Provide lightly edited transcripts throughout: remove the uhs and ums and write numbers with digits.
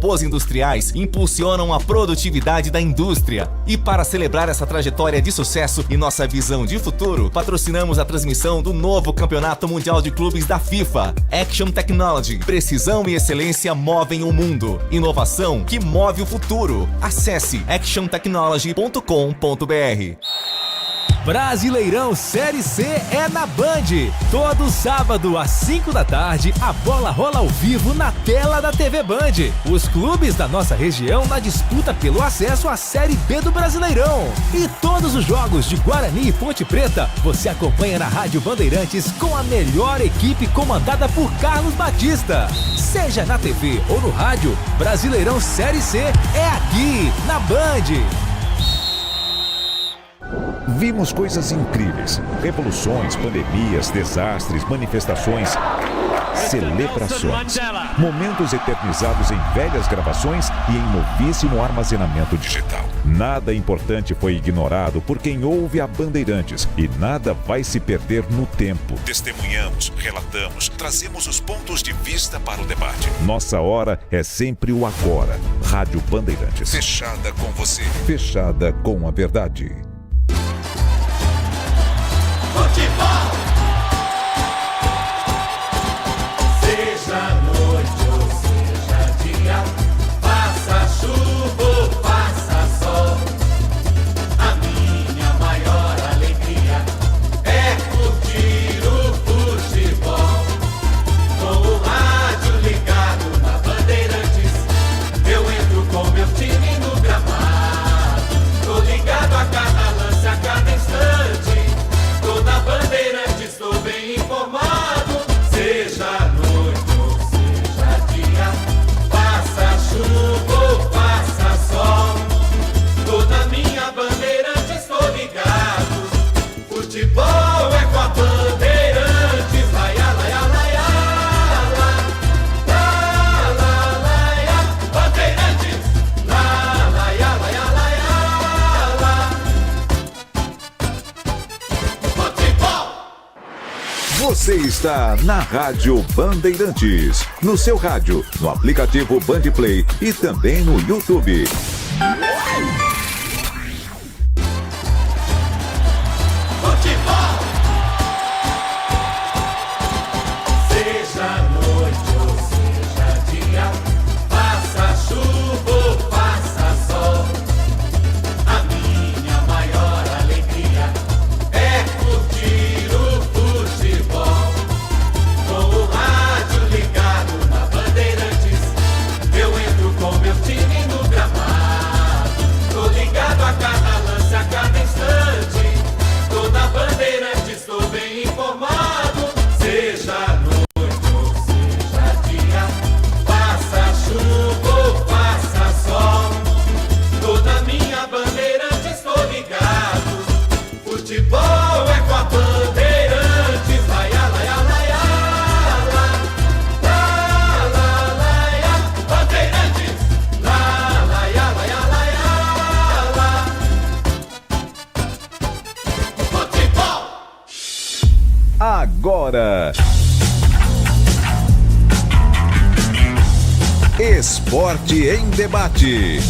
robôs industriais impulsionam a produtividade da indústria. E para celebrar essa trajetória de sucesso e nossa visão de futuro, patrocinamos a transmissão do novo Campeonato Mundial de Clubes da FIFA. Action Technology. Precisão e excelência movem o mundo. Inovação que move o futuro. Acesse actiontechnology.com.br. Brasileirão Série C é na Band. Todo sábado às 5 da tarde, a bola rola ao vivo na tela da TV Band. Os clubes da nossa região na disputa pelo acesso à Série B do Brasileirão. E todos os jogos de Guarani e Ponte Preta você acompanha na Rádio Bandeirantes com a melhor equipe comandada por Carlos Batista. Seja na TV ou no rádio, Brasileirão Série C é aqui, na Band. Vimos coisas incríveis, revoluções, pandemias, desastres, manifestações, celebrações, momentos eternizados em velhas gravações e em novíssimo armazenamento digital. Nada importante foi ignorado por quem ouve a Bandeirantes e nada vai se perder no tempo. Testemunhamos, relatamos, trazemos os pontos de vista para o debate. Nossa hora é sempre o agora. Rádio Bandeirantes. Fechada com você. Fechada com a verdade. Futebol! Seja noite ou seja dia, faça chuva ou faça sol, a minha maior alegria é curtir o futebol. Com o rádio ligado na Bandeirantes, eu entro com meu time no gramado. Tô ligado a cada lance, a cada instante. Na Bandeirantes estou bem informado. Seja noite ou seja dia, faça chuva ou faça sol, tô na minha Bandeirantes, estou ligado. Futebol é com a Bandeirantes. Laia, laia, laia, la, la, la, laia, Bandeirantes. La, laia, laia, laia, la. Você está na Rádio Bandeirantes, no seu rádio, no aplicativo Bandplay e também no YouTube. Futebol! Seja noite ou seja dia, faça chuva ou faça sol, a minha maior alegria é curtir o futebol. Com o rádio ligado na Bandeirantes, eu entro com meu time no gramado. Tô ligado a cada lance, a cada instante. Tô na Bandeirantes, estou bem informado. Seja noite ou seja dia, faça chuva ou faça sol, tô na minha Bandeirantes, estou ligado. Futebol é com a Bandeirantes. Laia, laia, laia, la, la, la, laia, Bandeirantes. La, laia, laia, laia, la. Futebol! Agora, Esporte em Debate.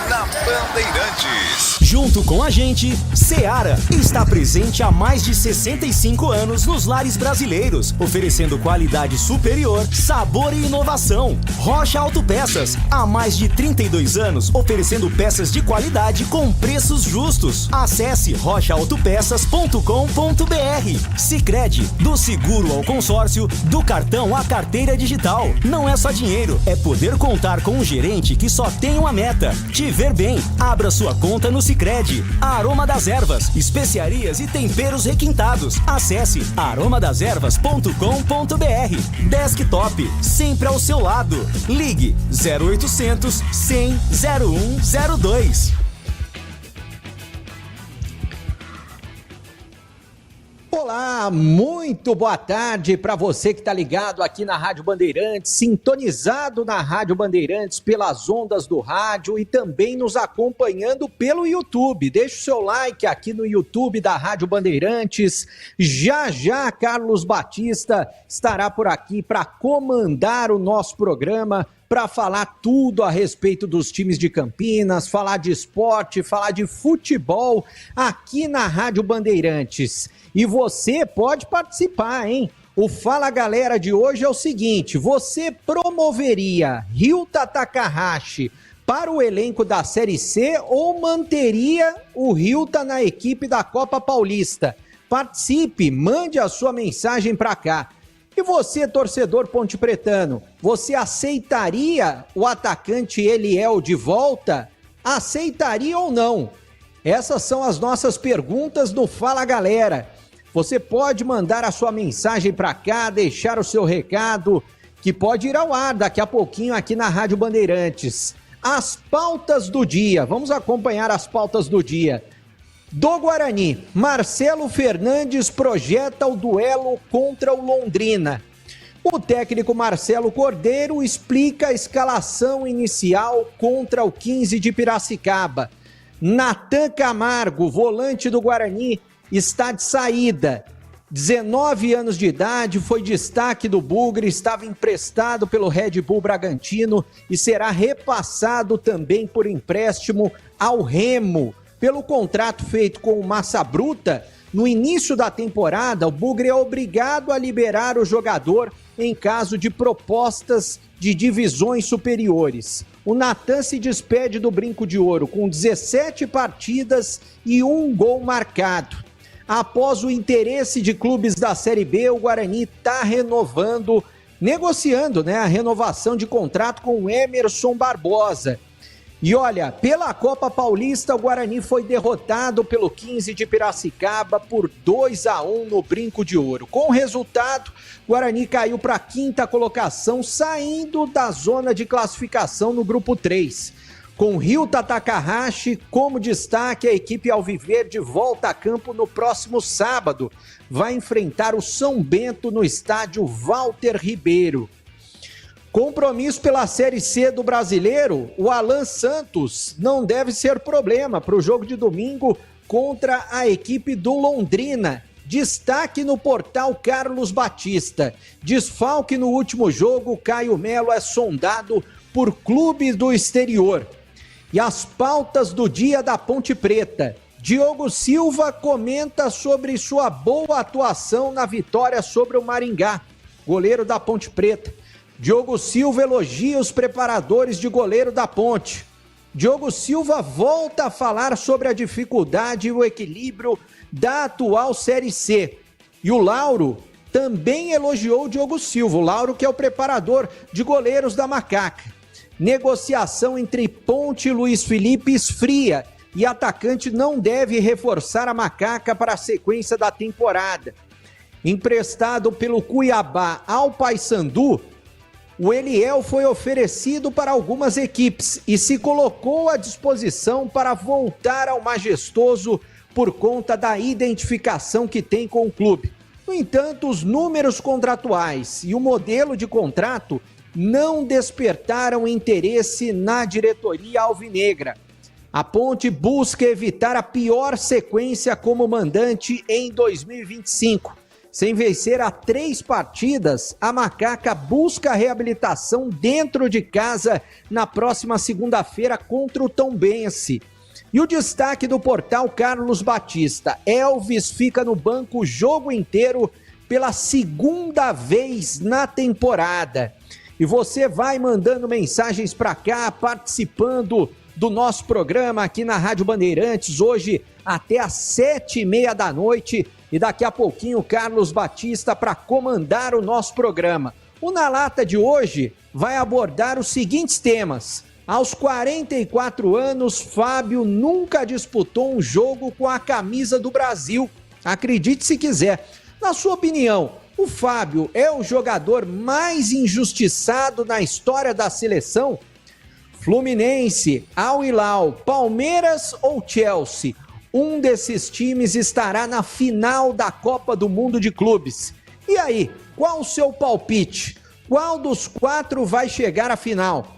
Na Bandeirantes. Junto com a gente, Seara está presente há mais de 65 anos nos lares brasileiros, oferecendo qualidade superior, sabor e inovação. Rocha Autopeças, há mais de 32 anos, oferecendo peças de qualidade com preços justos. Acesse rochaautopeças.com.br. Sicredi, do seguro ao consórcio, do cartão à carteira digital. Não é só dinheiro, é poder contar com um gerente que só tem uma meta: te ver bem. Abra sua conta no Sicredi. Aroma das Ervas, especiarias e temperos requintados. Acesse aromadeservas.com.br. Desktop, sempre ao seu lado. Ligue 0800 100 0102. Olá, muito boa tarde para você que está ligado aqui na Rádio Bandeirantes, sintonizado na Rádio Bandeirantes pelas ondas do rádio e também nos acompanhando pelo YouTube. Deixa o seu like aqui no YouTube da Rádio Bandeirantes. Já já Carlos Batista estará por aqui para comandar o nosso programa, para falar tudo a respeito dos times de Campinas, falar de esporte, falar de futebol aqui na Rádio Bandeirantes. E você pode participar, hein? O Fala Galera de hoje é o seguinte: você promoveria Ryuta Takahashi para o elenco da Série C ou manteria o Ryuta na equipe da Copa Paulista? Participe, mande a sua mensagem para cá. E você, torcedor pontepretano, você aceitaria o atacante Eliel de volta? Aceitaria ou não? Essas são as nossas perguntas no Fala Galera. Você pode mandar a sua mensagem para cá, deixar o seu recado, que pode ir ao ar daqui a pouquinho aqui na Rádio Bandeirantes. As pautas do dia, vamos acompanhar as pautas do dia. Do Guarani, Marcelo Fernandes projeta o duelo contra o Londrina. O técnico Marcelo Cordeiro explica a escalação inicial contra o 15 de Piracicaba. Natan Camargo, volante do Guarani, está de saída. 19 anos de idade, foi destaque do Bugre, estava emprestado pelo Red Bull Bragantino e será repassado também por empréstimo ao Remo. Pelo contrato feito com o Massa Bruta, no início da temporada, o Bugre é obrigado a liberar o jogador em caso de propostas de divisões superiores. O Natan se despede do Brinco de Ouro com 17 partidas e 1 gol marcado. Após o interesse de clubes da Série B, o Guarani está negociando a renovação de contrato com o Emerson Barbosa. E olha, pela Copa Paulista, o Guarani foi derrotado pelo 15 de Piracicaba por 2-1 no Brinco de Ouro. Com o resultado, o Guarani caiu para a 5ª colocação, saindo da zona de classificação no Grupo 3. Com Ryuta Takahashi como destaque, a equipe alviverde volta a campo no próximo sábado. Vai enfrentar o São Bento no estádio Walter Ribeiro. Compromisso pela Série C do Brasileiro, o Alan Santos não deve ser problema para o jogo de domingo contra a equipe do Londrina. Destaque no portal Carlos Batista. Desfalque no último jogo, Caio Melo é sondado por clubes do exterior. E as pautas do dia da Ponte Preta. Diogo Silva comenta sobre sua boa atuação na vitória sobre o Maringá, goleiro da Ponte Preta. Diogo Silva elogia os preparadores de goleiro da Ponte. Diogo Silva volta a falar sobre a dificuldade e o equilíbrio da atual Série C. E o Lauro também elogiou o Diogo Silva, o Lauro que é o preparador de goleiros da Macaca. Negociação entre Ponte e Luiz Felipe esfria e atacante não deve reforçar a Macaca para a sequência da temporada. Emprestado pelo Cuiabá ao Paysandu, o Eliel foi oferecido para algumas equipes e se colocou à disposição para voltar ao Majestoso por conta da identificação que tem com o clube. No entanto, os números contratuais e o modelo de contrato não despertaram interesse na diretoria alvinegra. A Ponte busca evitar a pior sequência como mandante em 2025. Sem vencer há 3 partidas, a Macaca busca a reabilitação dentro de casa na próxima segunda-feira contra o Tombense. E o destaque do portal Carlos Batista: Elvis fica no banco o jogo inteiro pela 2ª vez na temporada. E você vai mandando mensagens para cá, participando do nosso programa aqui na Rádio Bandeirantes, hoje até às 7h30 da noite. E daqui a pouquinho o Carlos Batista para comandar o nosso programa. O Na Lata de hoje vai abordar os seguintes temas. Aos 44 anos, Fábio nunca disputou um jogo com a camisa do Brasil. Acredite se quiser. Na sua opinião, o Fábio é o jogador mais injustiçado na história da seleção? Fluminense, Al Hilal, Palmeiras ou Chelsea? Um desses times estará na final da Copa do Mundo de Clubes. E aí, qual o seu palpite? Qual dos 4 vai chegar à final?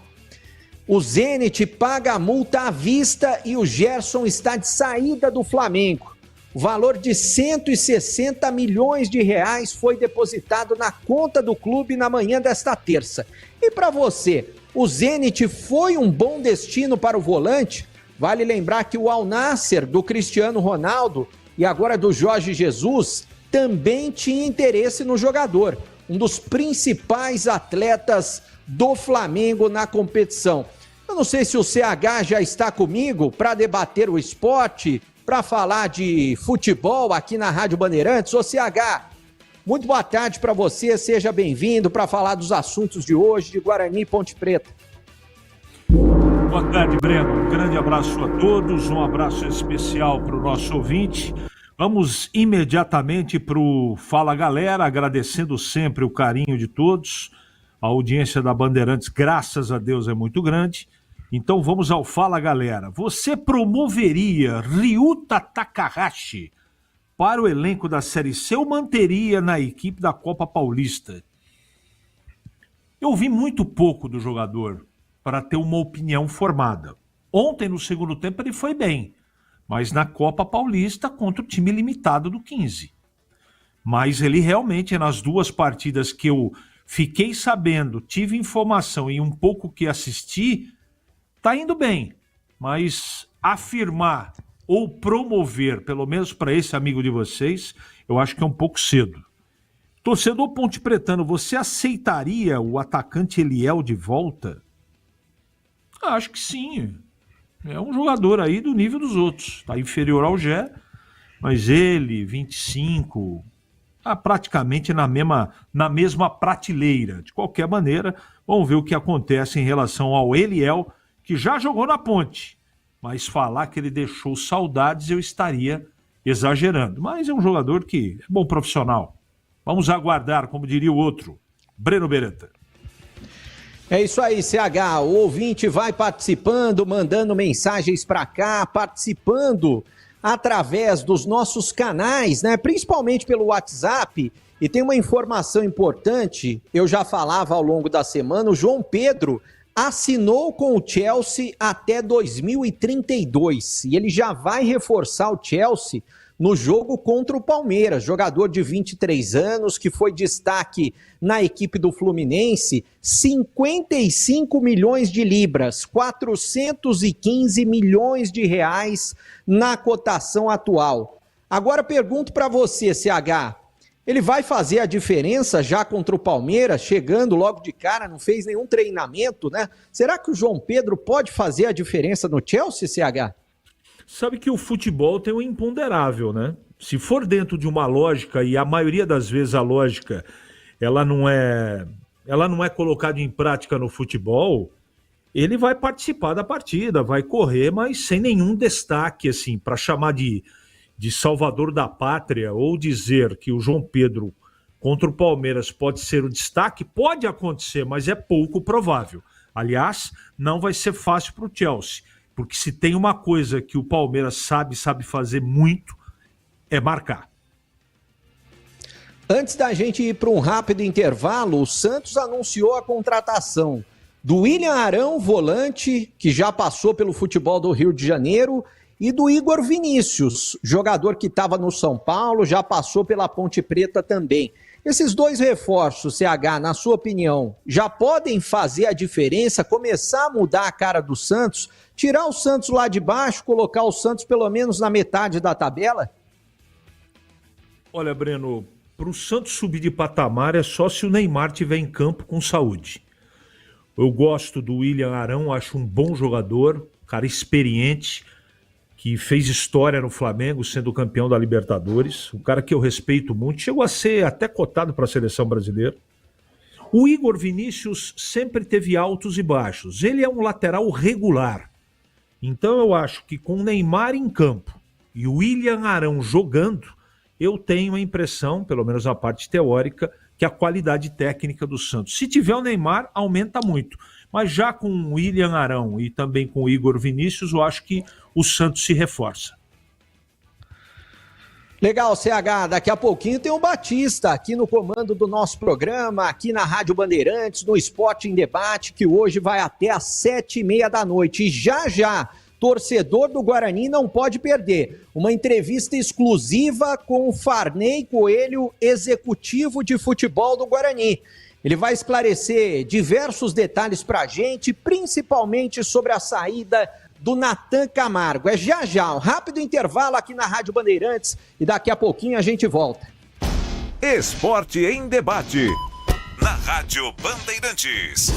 O Zenit paga a multa à vista e o Gerson está de saída do Flamengo. O valor de 160 milhões de reais foi depositado na conta do clube na manhã desta terça. E para você, o Zenit foi um bom destino para o volante? Vale lembrar que o Al Nassr do Cristiano Ronaldo e agora do Jorge Jesus também tinha interesse no jogador, um dos principais atletas do Flamengo na competição. Eu não sei se o CH já está comigo para debater o esporte, para falar de futebol aqui na Rádio Bandeirantes. Ô CH, muito boa tarde para você, seja bem-vindo para falar dos assuntos de hoje de Guarani e Ponte Preta. Boa tarde, Breno. Um grande abraço a todos, um abraço especial para o nosso ouvinte. Vamos imediatamente para o Fala Galera, agradecendo sempre o carinho de todos. A audiência da Bandeirantes, graças a Deus, é muito grande. Então vamos ao Fala Galera. Você promoveria Ryuta Takahashi para o elenco da Série C ou manteria na equipe da Copa Paulista? Eu vi muito pouco do jogador para ter uma opinião formada. Ontem, no segundo tempo, ele foi bem, mas na Copa Paulista contra o time limitado do 15. Mas ele realmente, nas 2 partidas que eu fiquei sabendo, tive informação e um pouco que assisti, tá indo bem. Mas afirmar ou promover, pelo menos para esse amigo de vocês, eu acho que é um pouco cedo. Torcedor pontepretano, você aceitaria o atacante Eliel de volta? Acho que sim. É um jogador aí do nível dos outros. Está inferior ao Gé, mas ele, 25, tá praticamente na mesma prateleira. De qualquer maneira, vamos ver o que acontece em relação ao Eliel, que já jogou na Ponte. Mas falar que ele deixou saudades, eu estaria exagerando. Mas é um jogador que é bom profissional. Vamos aguardar, como diria o outro, Breno Beretta. É isso aí, CH. O ouvinte vai participando, mandando mensagens para cá, participando através dos nossos canais, né? Principalmente pelo WhatsApp. E tem uma informação importante, eu já falava ao longo da semana, o João Pedro assinou com o Chelsea até 2032 e ele já vai reforçar o Chelsea no jogo contra o Palmeiras, jogador de 23 anos que foi destaque na equipe do Fluminense, 55 milhões de libras, 415 milhões de reais na cotação atual. Agora pergunto para você, CH, ele vai fazer a diferença já contra o Palmeiras, chegando logo de cara, não fez nenhum treinamento, né? Será que o João Pedro pode fazer a diferença no Chelsea, CH? Sabe que o futebol tem um imponderável, né? Se for dentro de uma lógica, e a maioria das vezes a lógica ela não é colocada em prática no futebol, ele vai participar da partida, vai correr, mas sem nenhum destaque, assim, para chamar de salvador da pátria ou dizer que o João Pedro contra o Palmeiras pode ser o destaque, pode acontecer, mas é pouco provável. Aliás, não vai ser fácil para o Chelsea. Porque se tem uma coisa que o Palmeiras sabe fazer muito, é marcar. Antes da gente ir para um rápido intervalo, o Santos anunciou a contratação do William Arão, volante, que já passou pelo futebol do Rio de Janeiro, e do Igor Vinícius, jogador que estava no São Paulo, já passou pela Ponte Preta também. Esses 2 reforços, CH, na sua opinião, já podem fazer a diferença, começar a mudar a cara do Santos, tirar o Santos lá de baixo, colocar o Santos pelo menos na metade da tabela? Olha, Breno, para o Santos subir de patamar é só se o Neymar estiver em campo com saúde. Eu gosto do William Arão, acho um bom jogador, cara experiente, que fez história no Flamengo, sendo campeão da Libertadores, um cara que eu respeito muito, chegou a ser até cotado para a seleção brasileira. O Igor Vinícius sempre teve altos e baixos, ele é um lateral regular, então eu acho que com o Neymar em campo e o William Arão jogando, eu tenho a impressão, pelo menos na parte teórica, que a qualidade técnica do Santos, se tiver o Neymar, aumenta muito. Mas já com o William Arão e também com o Igor Vinícius, eu acho que o Santos se reforça. Legal, CH. Daqui a pouquinho tem o Batista aqui no comando do nosso programa, aqui na Rádio Bandeirantes, no Esporte em Debate, que hoje vai até às 7h30 da noite. E já, torcedor do Guarani não pode perder uma entrevista exclusiva com o Farney Coelho, executivo de futebol do Guarani. Ele vai esclarecer diversos detalhes para a gente, principalmente sobre a saída do Natan Camargo. É já, um rápido intervalo aqui na Rádio Bandeirantes e daqui a pouquinho a gente volta. Esporte em Debate, na Rádio Bandeirantes.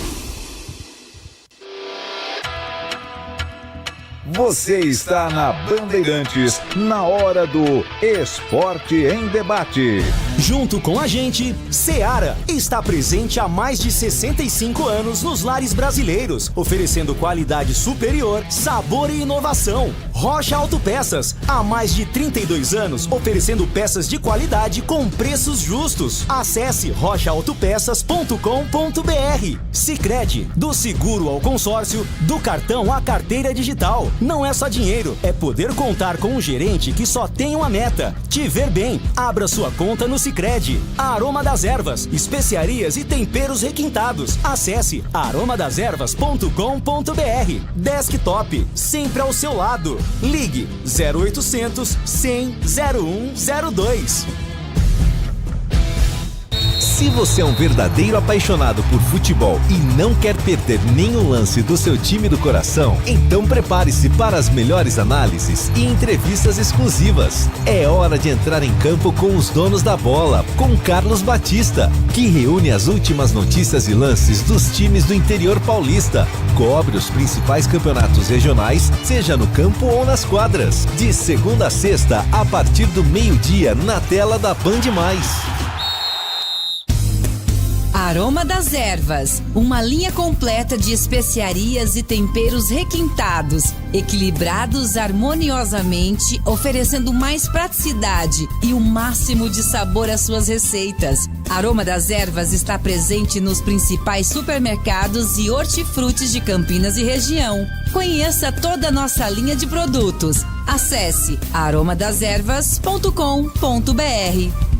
Você está na Bandeirantes, na hora do Esporte em Debate. Junto com a gente, Seara está presente há mais de 65 anos nos lares brasileiros, oferecendo qualidade superior, sabor e inovação. Rocha Autopeças, há mais de 32 anos, oferecendo peças de qualidade com preços justos. Acesse rochaautopeças.com.br. Sicredi, do seguro ao consórcio, do cartão à carteira digital. Não é só dinheiro, é poder contar com um gerente que só tem uma meta: te ver bem. Abra sua conta no Sicredi. Aroma das Ervas, especiarias e temperos requintados. Acesse aromadeservas.com.br. Desktop, sempre ao seu lado. Ligue 0800 100 0102. Se você é um verdadeiro apaixonado por futebol e não quer perder nenhum lance do seu time do coração, então prepare-se para as melhores análises e entrevistas exclusivas. É hora de entrar em campo com os donos da bola, com Carlos Batista, que reúne as últimas notícias e lances dos times do interior paulista. Cobre os principais campeonatos regionais, seja no campo ou nas quadras. De segunda a sexta, a partir do meio-dia, na tela da Band+. Aroma das Ervas, uma linha completa de especiarias e temperos requintados, equilibrados harmoniosamente, oferecendo mais praticidade e o máximo de sabor às suas receitas. Aroma das Ervas está presente nos principais supermercados e hortifrutis de Campinas e região. Conheça toda a nossa linha de produtos. Acesse aromadeservas.com.br.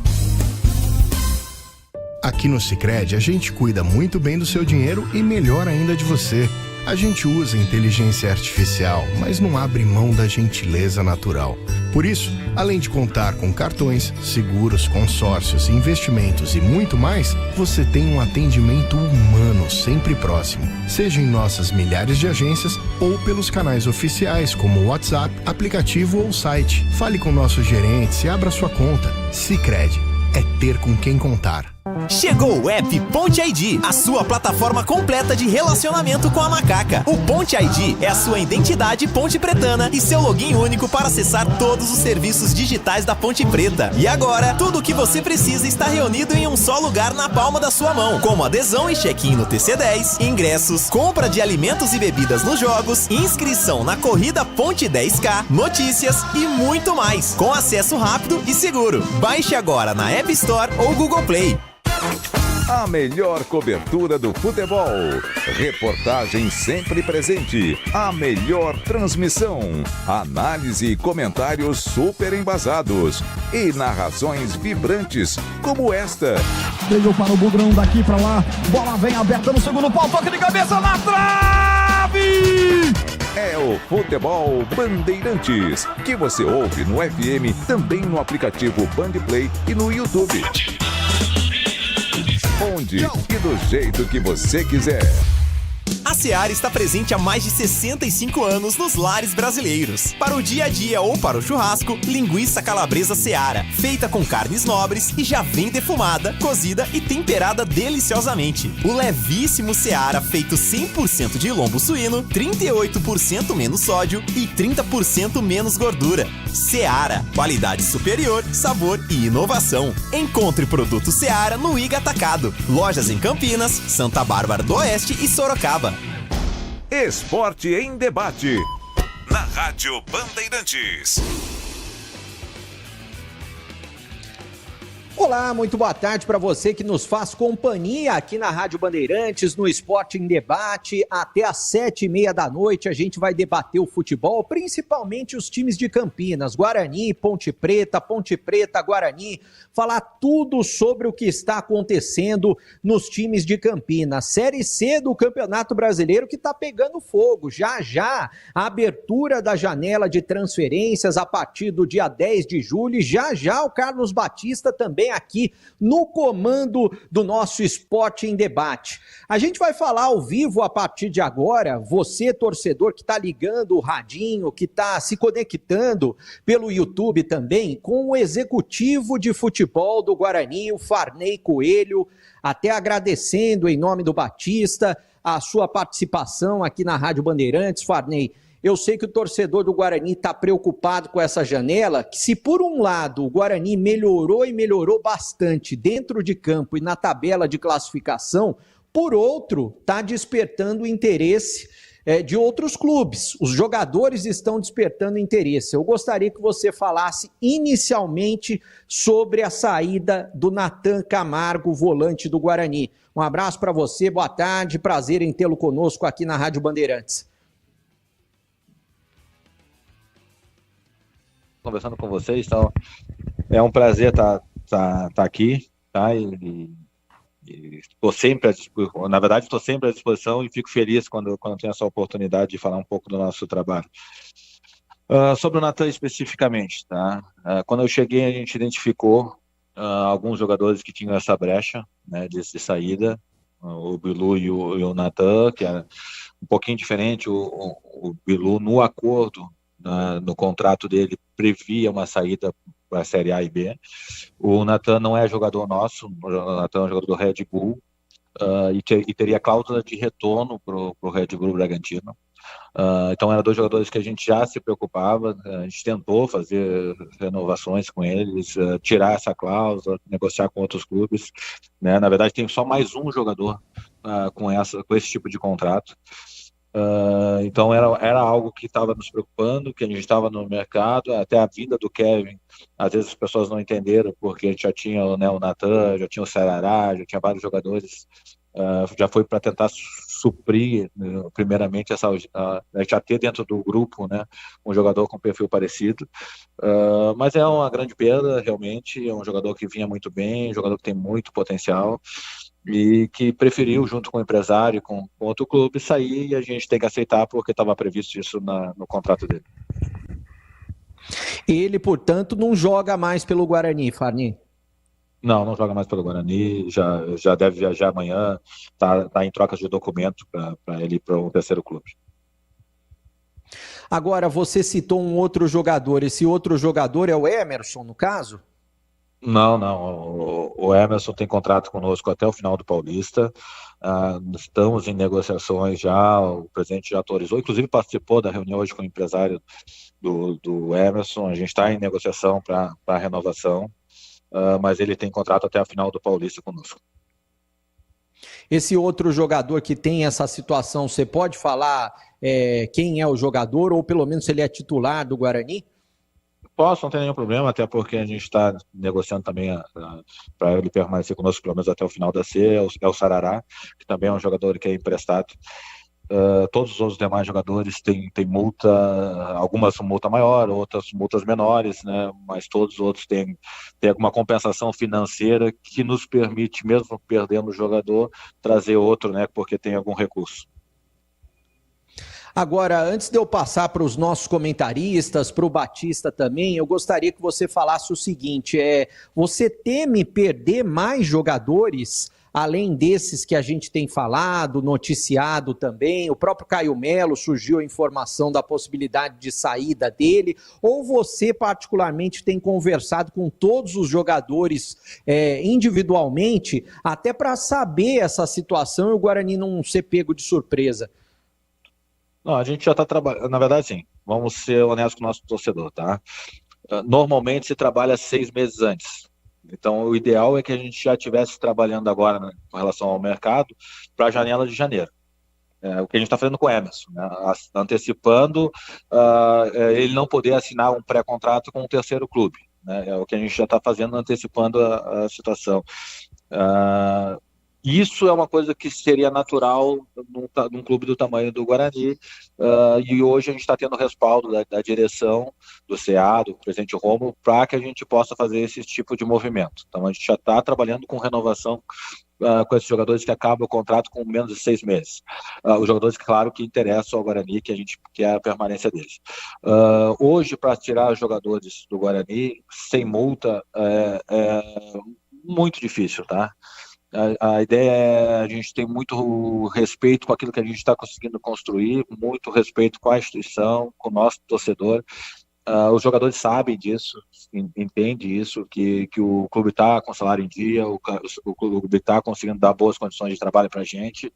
Aqui no Sicredi, a gente cuida muito bem do seu dinheiro e melhor ainda de você. A gente usa inteligência artificial, mas não abre mão da gentileza natural. Por isso, além de contar com cartões, seguros, consórcios, investimentos e muito mais, você tem um atendimento humano sempre próximo. Seja em nossas milhares de agências ou pelos canais oficiais como o WhatsApp, aplicativo ou site. Fale com nossos gerentes e abra sua conta. Sicredi, é ter com quem contar. Chegou o app Ponte ID, a sua plataforma completa de relacionamento com a macaca. O Ponte ID é a sua identidade ponte pretana e seu login único para acessar todos os serviços digitais da Ponte Preta. E agora, tudo o que você precisa está reunido em um só lugar na palma da sua mão, como adesão e check-in no TC10, ingressos, compra de alimentos e bebidas nos jogos, inscrição na corrida Ponte 10K, notícias e muito mais, com acesso rápido e seguro. Baixe agora na App Store ou Google Play. A melhor cobertura do futebol. Reportagem sempre presente. A melhor transmissão. Análise e comentários super embasados. E narrações vibrantes, como esta. Veio para o Bugrão, daqui para lá. Bola vem aberta no segundo pau. Toque de cabeça na trave! É o Futebol Bandeirantes, que você ouve no FM, também no aplicativo Bandplay e no YouTube. Onde e do jeito que você quiser. A Seara está presente há mais de 65 anos nos lares brasileiros. Para o dia a dia ou para o churrasco, linguiça calabresa Seara, feita com carnes nobres e já vem defumada, cozida e temperada deliciosamente. O levíssimo Seara, feito 100% de lombo suíno, 38% menos sódio e 30% menos gordura. Seara, qualidade superior, sabor e inovação. Encontre produto Seara no Iga Atacado. Lojas em Campinas, Santa Bárbara do Oeste e Sorocaba. Esporte em Debate, na Rádio Bandeirantes. Olá, muito boa tarde para você que nos faz companhia aqui na Rádio Bandeirantes, no Esporte em Debate. Até às 7h30 da noite a gente vai debater o futebol, principalmente os times de Campinas, Guarani, Ponte Preta, Guarani, falar tudo sobre o que está acontecendo nos times de Campinas. Série C do Campeonato Brasileiro que está pegando fogo. Já já, a abertura da janela de transferências a partir do dia 10 de julho. Já já o Carlos Batista também aqui no comando do nosso Esporte em Debate. A gente vai falar ao vivo a partir de agora, você torcedor que está ligando o radinho, que está se conectando pelo YouTube também, com o executivo de futebol do Guarani, o Farney Coelho, até agradecendo em nome do Batista a sua participação aqui na Rádio Bandeirantes. Farney, eu sei que o torcedor do Guarani está preocupado com essa janela, que se por um lado o Guarani melhorou bastante dentro de campo e na tabela de classificação, por outro, está despertando o interesse de outros clubes. Os jogadores estão despertando interesse. Eu gostaria que você falasse inicialmente sobre a saída do Natan Camargo, volante do Guarani. Um abraço para você, boa tarde, prazer em tê-lo conosco aqui na Rádio Bandeirantes. Conversando com vocês, então é um prazer estar aqui, tá? E estou sempre, na verdade, estou sempre à disposição e fico feliz quando tenho essa oportunidade de falar um pouco do nosso trabalho. Sobre o Natan especificamente, tá? Quando eu cheguei, a gente identificou alguns jogadores que tinham essa brecha, né, de saída, o Bilu e o Natan, que era um pouquinho diferente. O Bilu, no acordo, no contrato dele, previa uma saída para a Série A e B. O Natan não é jogador nosso, o Natan é um jogador do Red Bull, e teria cláusula de retorno para o Red Bull Bragantino. Então eram dois jogadores que a gente já se preocupava, a gente tentou fazer renovações com eles, tirar essa cláusula, negociar com outros clubes, né? Na verdade tem só mais um jogador com esse tipo de contrato. Então era algo que estava nos preocupando, que a gente estava no mercado, até a vinda do Kevin, às vezes as pessoas não entenderam, porque a gente já tinha, né, o Natan, já tinha o Sarará, já tinha vários jogadores, já foi para tentar suprir, primeiramente, a gente já ter dentro do grupo, né, um jogador com perfil parecido, mas é uma grande perda, realmente, é um jogador que vinha muito bem, um jogador que tem muito potencial, e que preferiu, junto com o empresário, com outro clube, sair, e a gente tem que aceitar porque estava previsto isso no contrato dele. Ele, portanto, não joga mais pelo Guarani, Farney? Não joga mais pelo Guarani, já deve viajar amanhã, tá em troca de documento para ele ir para um terceiro clube. Agora, você citou um outro jogador, esse outro jogador é o Emerson, no caso? Não, o Emerson tem contrato conosco até o final do Paulista, estamos em negociações já, o presidente já autorizou, inclusive participou da reunião hoje com o empresário do Emerson, a gente está em negociação para a renovação, mas ele tem contrato até a final do Paulista conosco. Esse outro jogador que tem essa situação, você pode falar quem é o jogador, ou pelo menos se ele é titular do Guarani? Posso, não tem nenhum problema, até porque a gente está negociando também para ele permanecer conosco pelo menos até o final da C, é o Sarará, que também é um jogador que é emprestado. Todos os outros demais jogadores têm multa, algumas multa maior, outras multas menores, né? Mas todos os outros têm alguma compensação financeira que nos permite, mesmo perdendo o jogador, trazer outro, né? Porque tem algum recurso. Agora, antes de eu passar para os nossos comentaristas, para o Batista também, eu gostaria que você falasse o seguinte, você teme perder mais jogadores, além desses que a gente tem falado, noticiado também, o próprio Caio Melo surgiu a informação da possibilidade de saída dele, ou você particularmente tem conversado com todos os jogadores individualmente, até para saber essa situação e o Guarani não ser pego de surpresa? Não, a gente já está trabalhando, na verdade sim, vamos ser honestos com o nosso torcedor, tá? Normalmente se trabalha 6 meses antes, então o ideal é que a gente já estivesse trabalhando agora, né, com relação ao mercado, para a janela de janeiro. O que a gente está fazendo com o Emerson, né? Antecipando ele não poder assinar um pré-contrato com um terceiro clube. né? É o que a gente já está fazendo, antecipando a situação. Isso é uma coisa que seria natural num clube do tamanho do Guarani, e hoje a gente está tendo respaldo da direção do CA, do presidente Romulo, para que a gente possa fazer esse tipo de movimento. Então a gente já está trabalhando com renovação com esses jogadores que acabam o contrato com menos de 6 meses. Os jogadores, claro, que interessam ao Guarani, que a gente quer a permanência deles. Hoje, para tirar os jogadores do Guarani sem multa, é muito difícil, tá? A ideia é a gente ter muito respeito com aquilo que a gente está conseguindo construir, muito respeito com a instituição, com o nosso torcedor. Os jogadores sabem disso, entendem isso, que o clube está com salário em dia, o clube está conseguindo dar boas condições de trabalho para a gente,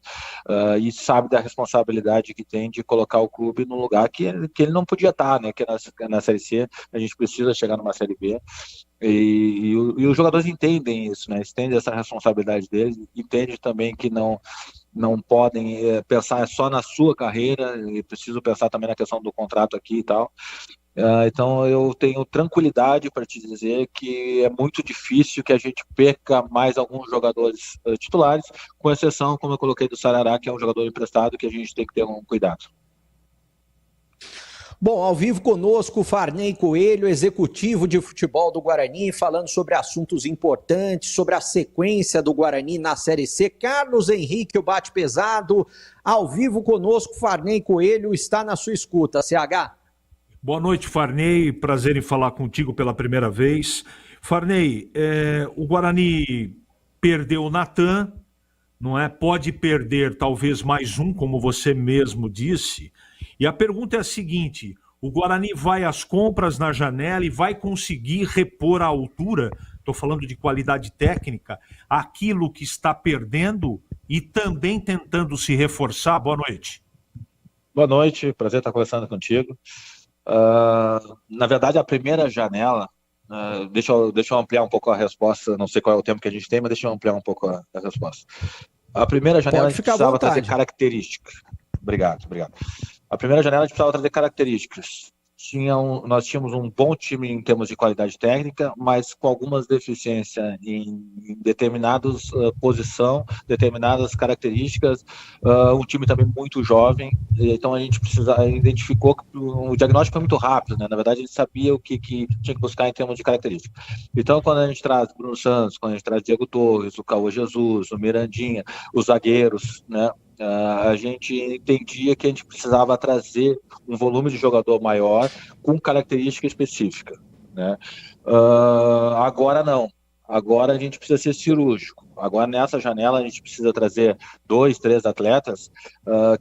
e sabe da responsabilidade que tem de colocar o clube num lugar que ele não podia estar, né? Que na Série C a gente precisa chegar numa Série B. E os jogadores entendem isso, né? Entendem essa responsabilidade deles, entendem também que não podem pensar só na sua carreira, e preciso pensar também na questão do contrato aqui e tal. Então eu tenho tranquilidade para te dizer que é muito difícil que a gente perca mais alguns jogadores titulares, com exceção, como eu coloquei, do Sarará, que é um jogador emprestado que a gente tem que ter um cuidado. Bom, ao vivo conosco, Farney Coelho, executivo de futebol do Guarani, falando sobre assuntos importantes, sobre a sequência do Guarani na Série C. Carlos Henrique, o Bate Pesado, ao vivo conosco, Farney Coelho, está na sua escuta. CH? Boa noite, Farney, prazer em falar contigo pela primeira vez. Farney, o Guarani perdeu o Natan, não é? Pode perder talvez mais um, como você mesmo disse. E a pergunta é a seguinte: o Guarani vai às compras na janela e vai conseguir repor à altura, estou falando de qualidade técnica, aquilo que está perdendo e também tentando se reforçar? Boa noite. Boa noite, prazer estar conversando contigo. Na verdade, a primeira janela, deixa eu ampliar um pouco a resposta, não sei qual é o tempo que a gente tem, mas deixa eu ampliar um pouco a resposta. A primeira janela a gente precisava trazer características. Obrigado. A primeira janela a gente precisava trazer características. Nós tínhamos um bom time em termos de qualidade técnica, mas com algumas deficiências em determinadas posição, determinadas características, um time também muito jovem, então a gente identificou que o diagnóstico foi muito rápido, né? Na verdade a gente sabia o que tinha que buscar em termos de características. Então quando a gente traz Bruno Santos, quando a gente traz Diego Torres, o Cauã Jesus, o Mirandinha, os zagueiros, né? A gente entendia que a gente precisava trazer um volume de jogador maior com característica específica, né? Agora não. Agora a gente precisa ser cirúrgico. Agora nessa janela a gente precisa trazer 2, 3 atletas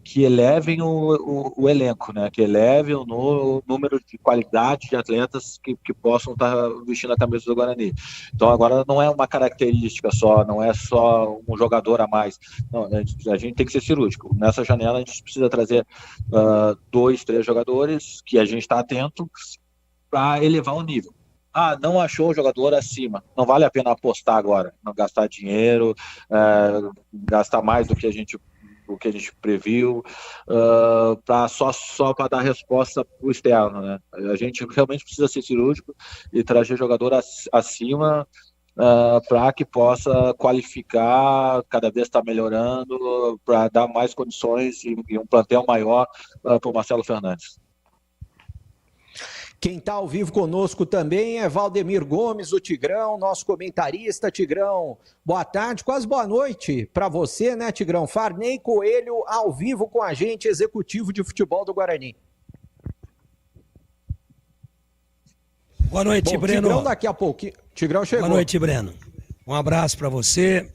que elevem o elenco, né? Que elevem o número de qualidade de atletas que possam estar vestindo a camisa do Guarani. Então agora não é uma característica só, não é só um jogador a mais. Não, a gente tem que ser cirúrgico. Nessa janela a gente precisa trazer 2, 3 jogadores que a gente está atento para elevar o nível. Não achou o jogador acima. Não vale a pena apostar agora, não gastar dinheiro, gastar mais do que a gente previu, só para dar resposta para o externo, né? A gente realmente precisa ser cirúrgico e trazer jogador acima para que possa qualificar, cada vez está melhorando, para dar mais condições e um plantel maior para o Marcelo Fernandes. Quem está ao vivo conosco também é Valdemir Gomes, o Tigrão, nosso comentarista. Tigrão, boa tarde, quase boa noite para você, né, Tigrão? Farney Coelho ao vivo com a gente, executivo de futebol do Guarani. Boa noite, Breno. Tigrão daqui a pouquinho. Tigrão chegou. Boa noite, Breno. Um abraço para você.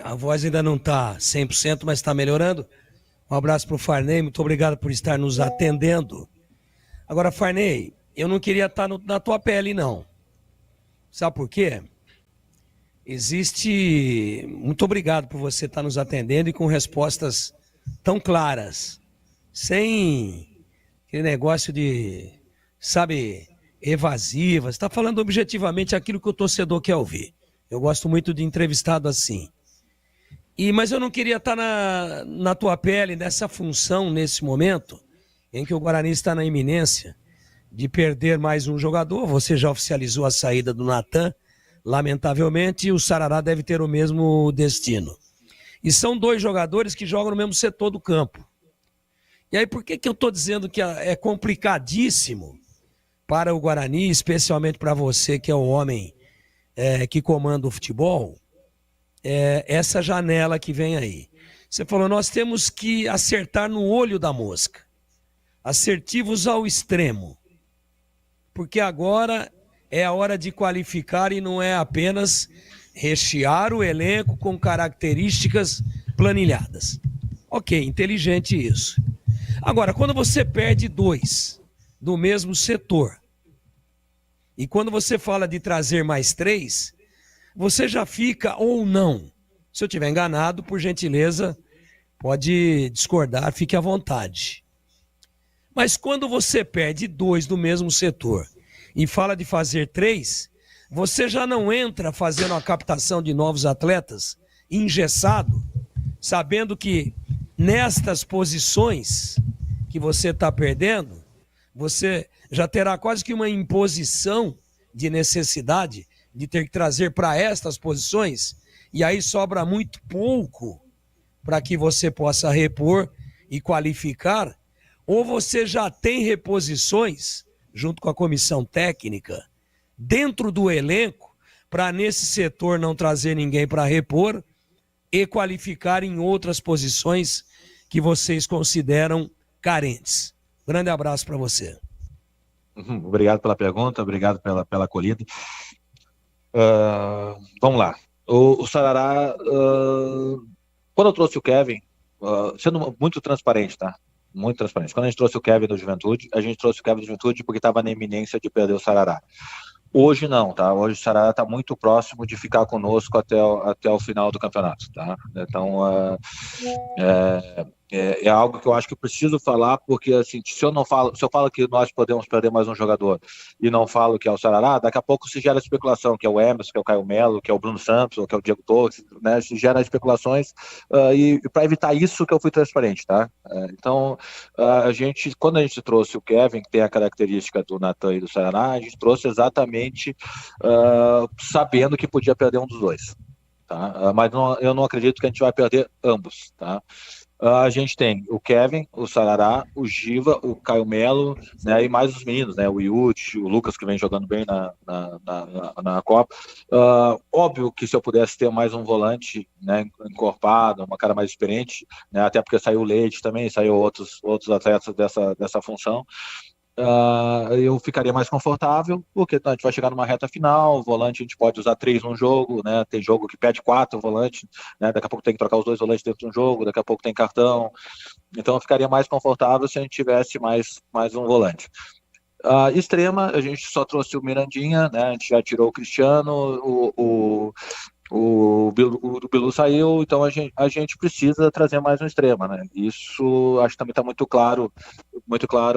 A voz ainda não está 100%, mas está melhorando. Um abraço para o Farney, muito obrigado por estar nos atendendo. Agora, Farney, eu não queria estar na tua pele, não. Sabe por quê? Muito obrigado por você estar nos atendendo e com respostas tão claras, sem aquele negócio de, evasivas. Está falando objetivamente aquilo que o torcedor quer ouvir. Eu gosto muito de entrevistado assim. Mas eu não queria estar na tua pele, nessa função, nesse momento, em que o Guarani está na iminência de perder mais um jogador. Você já oficializou a saída do Natan, lamentavelmente, e o Sarará deve ter o mesmo destino. E são 2 jogadores que jogam no mesmo setor do campo. E aí, por que eu estou dizendo que é complicadíssimo para o Guarani, especialmente para você, que é o homem que comanda o futebol, essa janela que vem aí? Você falou, nós temos que acertar no olho da mosca. Assertivos ao extremo. Porque agora é a hora de qualificar e não é apenas rechear o elenco com características planilhadas. Ok, inteligente isso. Agora, quando você perde 2 do mesmo setor, e quando você fala de trazer mais 3, você já fica ou não. Se eu estiver enganado, por gentileza, pode discordar, fique à vontade. Mas quando você perde 2 do mesmo setor e fala de fazer 3, você já não entra fazendo a captação de novos atletas engessado, sabendo que nestas posições que você está perdendo, você já terá quase que uma imposição de necessidade de ter que trazer para estas posições, e aí sobra muito pouco para que você possa repor e qualificar, ou você já tem reposições, junto com a comissão técnica, dentro do elenco, para nesse setor não trazer ninguém para repor e qualificar em outras posições que vocês consideram carentes. Grande abraço para você. Obrigado pela pergunta, obrigado pela acolhida. Vamos lá. O Sarará, quando eu trouxe o Kevin, sendo muito transparente, tá? Muito transparente. Quando a gente trouxe o Kevin do Juventude, a gente trouxe o Kevin do Juventude porque estava na iminência de perder o Sarará. Hoje não, tá? Hoje o Sarará está muito próximo de ficar conosco até o final do campeonato, tá? Então, é algo que eu acho que eu preciso falar, porque assim, se eu falo que nós podemos perder mais um jogador e não falo que é o Sarará, daqui a pouco se gera especulação, que é o Emerson, que é o Caio Melo, que é o Bruno Santos, ou que é o Diego Torres, né? Se gera especulações, e para evitar isso que eu fui transparente, tá? Então, quando a gente trouxe o Kevin, que tem a característica do Natan e do Sarará, a gente trouxe exatamente sabendo que podia perder um dos dois, tá? Mas eu não acredito que a gente vai perder ambos, tá? A gente tem o Kevin, o Sarará, o Giva, o Caio Melo, né, e mais os meninos, né, o Yuti, o Lucas, que vem jogando bem na Copa. Óbvio que se eu pudesse ter mais um volante, né, encorpado, uma cara mais experiente, né, até porque saiu o Leite também, saiu outros atletas dessa função, eu ficaria mais confortável, porque a gente vai chegar numa reta final, o volante a gente pode usar 3 num jogo, né? Tem jogo que pede 4 volantes, né? Daqui a pouco tem que trocar os 2 volantes dentro de um jogo, daqui a pouco tem cartão, então eu ficaria mais confortável se a gente tivesse mais um volante. Extrema, a gente só trouxe o Mirandinha, né? A gente já tirou o Cristiano, o Bilu saiu, então a gente precisa trazer mais um extrema, né? Isso acho que também está muito claro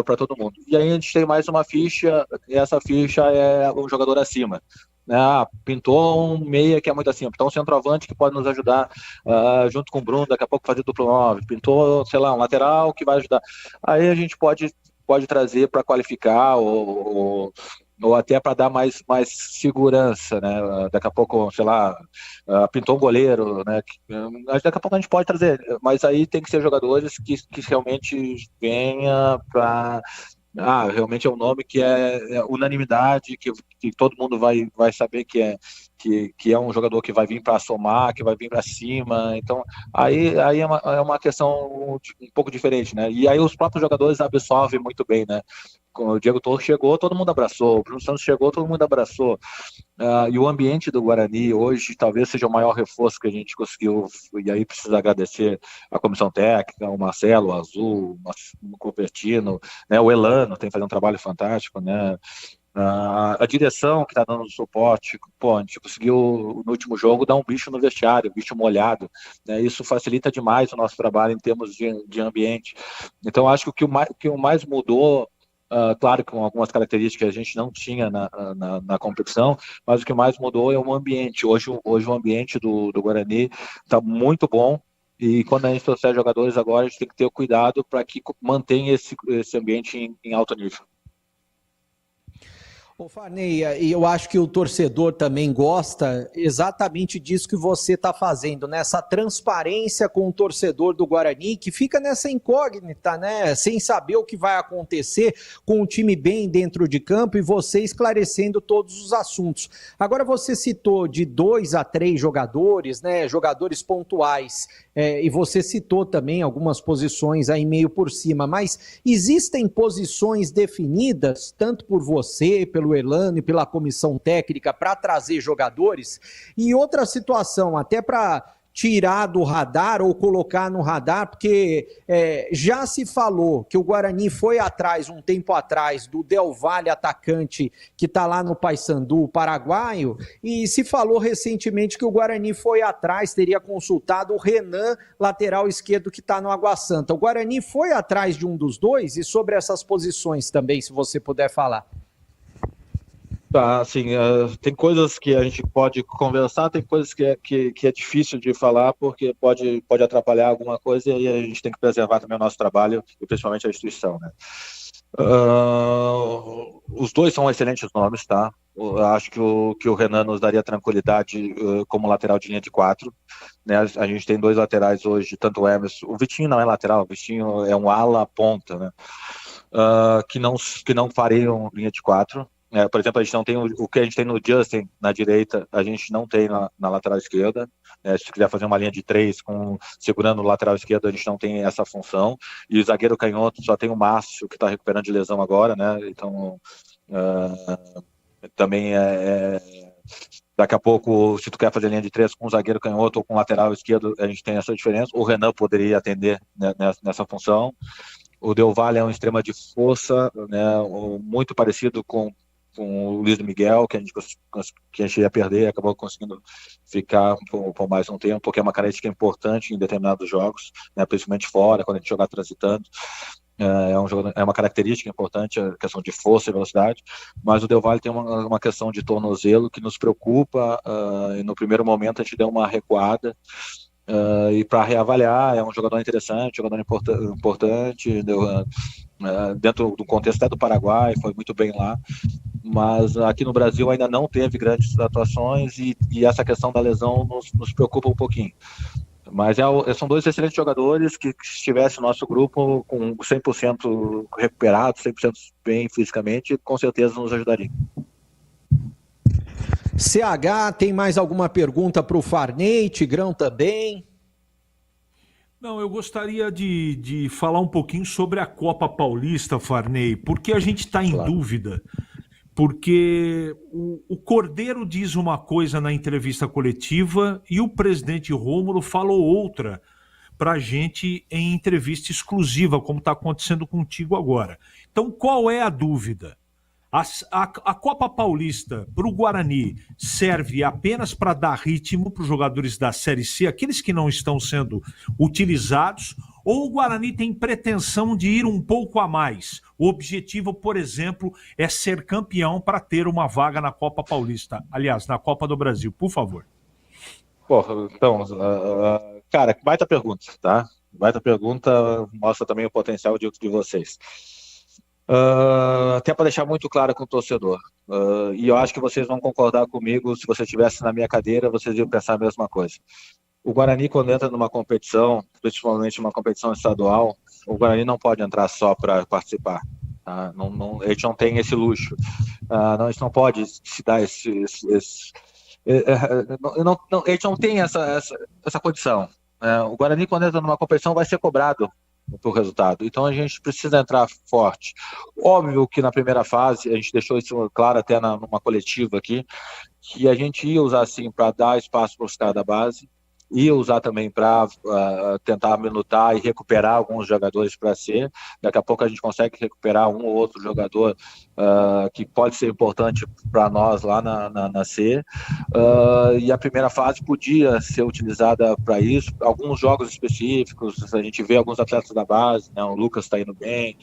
para todo mundo. E aí a gente tem mais uma ficha, e essa ficha é um jogador acima, né? Pintou um meia que é muito acima, pintou um centroavante que pode nos ajudar junto com o Bruno, daqui a pouco fazer duplo 9, pintou, sei lá, um lateral que vai ajudar. Aí a gente pode trazer para qualificar ou até para dar mais segurança, né? Daqui a pouco, sei lá, pintou um goleiro, né? Daqui a pouco a gente pode trazer, mas aí tem que ser jogadores que realmente venha para... realmente é um nome que é unanimidade, que todo mundo vai saber que é um jogador que vai vir para somar, que vai vir para cima. Então, aí é uma questão um pouco diferente, né? E aí os próprios jogadores absorvem muito bem, né? Quando o Diego Torres chegou, todo mundo abraçou. O Bruno Santos chegou, todo mundo abraçou. E o ambiente do Guarani hoje talvez seja o maior reforço que a gente conseguiu. E aí precisa agradecer a comissão técnica, o Marcelo, o Azul, o Copertino, né? O Elano tem fazendo um trabalho fantástico, né? A direção que está dando suporte, a gente conseguiu no último jogo dar um bicho no vestiário, um bicho molhado, né? Isso facilita demais o nosso trabalho em termos de ambiente. Então acho que o que mais mudou, claro, com algumas características que a gente não tinha na competição, mas o que mais mudou é o ambiente. Hoje o ambiente do Guarani está muito bom, e quando a gente trouxer jogadores agora, a gente tem que ter cuidado para que mantenha esse ambiente em alto nível. Ô Farney, e eu acho que o torcedor também gosta exatamente disso que você está fazendo, nessa transparência com o torcedor do Guarani, que fica nessa incógnita, né? Sem saber o que vai acontecer, com o time bem dentro de campo e você esclarecendo todos os assuntos. Agora você citou de 2 a 3 jogadores, né? Jogadores pontuais, e você citou também algumas posições aí meio por cima, mas existem posições definidas, tanto por você, pelo Elano e pela comissão técnica, para trazer jogadores? E outra situação, até para tirar do radar ou colocar no radar, porque já se falou que o Guarani foi atrás, um tempo atrás, do Del Valle, atacante que está lá no Paysandu, paraguaio, e se falou recentemente que o Guarani foi atrás, teria consultado o Renan, lateral esquerdo, que está no Água Santa. O Guarani foi atrás de um dos dois? E sobre essas posições também, se você puder falar. Tá, assim, tem coisas que a gente pode conversar, tem coisas que é difícil de falar, porque pode atrapalhar alguma coisa, e a gente tem que preservar também o nosso trabalho, e principalmente a instituição, né? Os dois são excelentes nomes, tá? Eu acho que o Renan nos daria tranquilidade como lateral de linha de 4, né? A gente tem 2 laterais hoje, tanto o Emerson, o Vitinho não é lateral, o Vitinho é um ala ponta, né? Que não fariam linha de 4. Por exemplo, a gente não tem o que a gente tem no Justin na direita, a gente não tem na lateral esquerda. Se quiser fazer uma linha de 3 segurando o lateral esquerdo, a gente não tem essa função. E o zagueiro canhoto só tem o Márcio, que está recuperando de lesão agora, né? Então, também daqui a pouco, se tu quer fazer linha de 3 com o zagueiro canhoto ou com o lateral esquerdo, a gente tem essa diferença. O Renan poderia atender, né, nessa função. O Del Valle é um extrema de força, né, muito parecido com o Luiz Miguel, que a gente ia perder e acabou conseguindo ficar por mais um tempo, porque é uma característica importante em determinados jogos, né, principalmente fora, quando a gente jogar transitando. É uma característica importante, a questão de força e velocidade, mas o Del Valle tem uma questão de tornozelo que nos preocupa, e no primeiro momento a gente deu uma recuada, e para reavaliar, é um jogador interessante, jogador importante, dentro do contexto até do Paraguai, foi muito bem lá, mas aqui no Brasil ainda não teve grandes atuações, e essa questão da lesão nos preocupa um pouquinho. Mas são 2 excelentes jogadores que se estivesse no nosso grupo com 100% recuperado, 100% bem fisicamente, com certeza nos ajudariam. CH, tem mais alguma pergunta para o Farney? Tigrão também? Não, eu gostaria de falar um pouquinho sobre a Copa Paulista, Farney, porque a gente está em dúvida. Porque o Cordeiro diz uma coisa na entrevista coletiva e o presidente Rômulo falou outra para a gente em entrevista exclusiva, como está acontecendo contigo agora. Então, qual é a dúvida? A Copa Paulista para o Guarani serve apenas para dar ritmo para os jogadores da Série C, aqueles que não estão sendo utilizados, ou o Guarani tem pretensão de ir um pouco a mais? O objetivo, por exemplo, é ser campeão para ter uma vaga na Copa Paulista. Aliás, na Copa do Brasil, por favor. Então, cara, baita pergunta, tá? Baita pergunta, mostra também o potencial de vocês. Até para deixar muito claro com o torcedor, e eu acho que vocês vão concordar comigo, se você estivesse na minha cadeira, vocês iam pensar a mesma coisa. O Guarani, quando entra numa competição, principalmente uma competição estadual, o Guarani não pode entrar só para participar. Tá? A gente não tem esse luxo. A gente não pode se dar a gente não tem essa condição. O Guarani, quando entra numa competição, vai ser cobrado por resultado. Então a gente precisa entrar forte. Óbvio que na primeira fase, a gente deixou isso claro até numa coletiva aqui, que a gente ia usar assim para dar espaço para os caras da base, ia usar também para tentar minutar e recuperar alguns jogadores para C. Daqui a pouco a gente consegue recuperar um ou outro jogador que pode ser importante para nós lá na C. E a primeira fase podia ser utilizada para isso. Alguns jogos específicos, a gente vê alguns atletas da base, né? O Lucas está indo bem,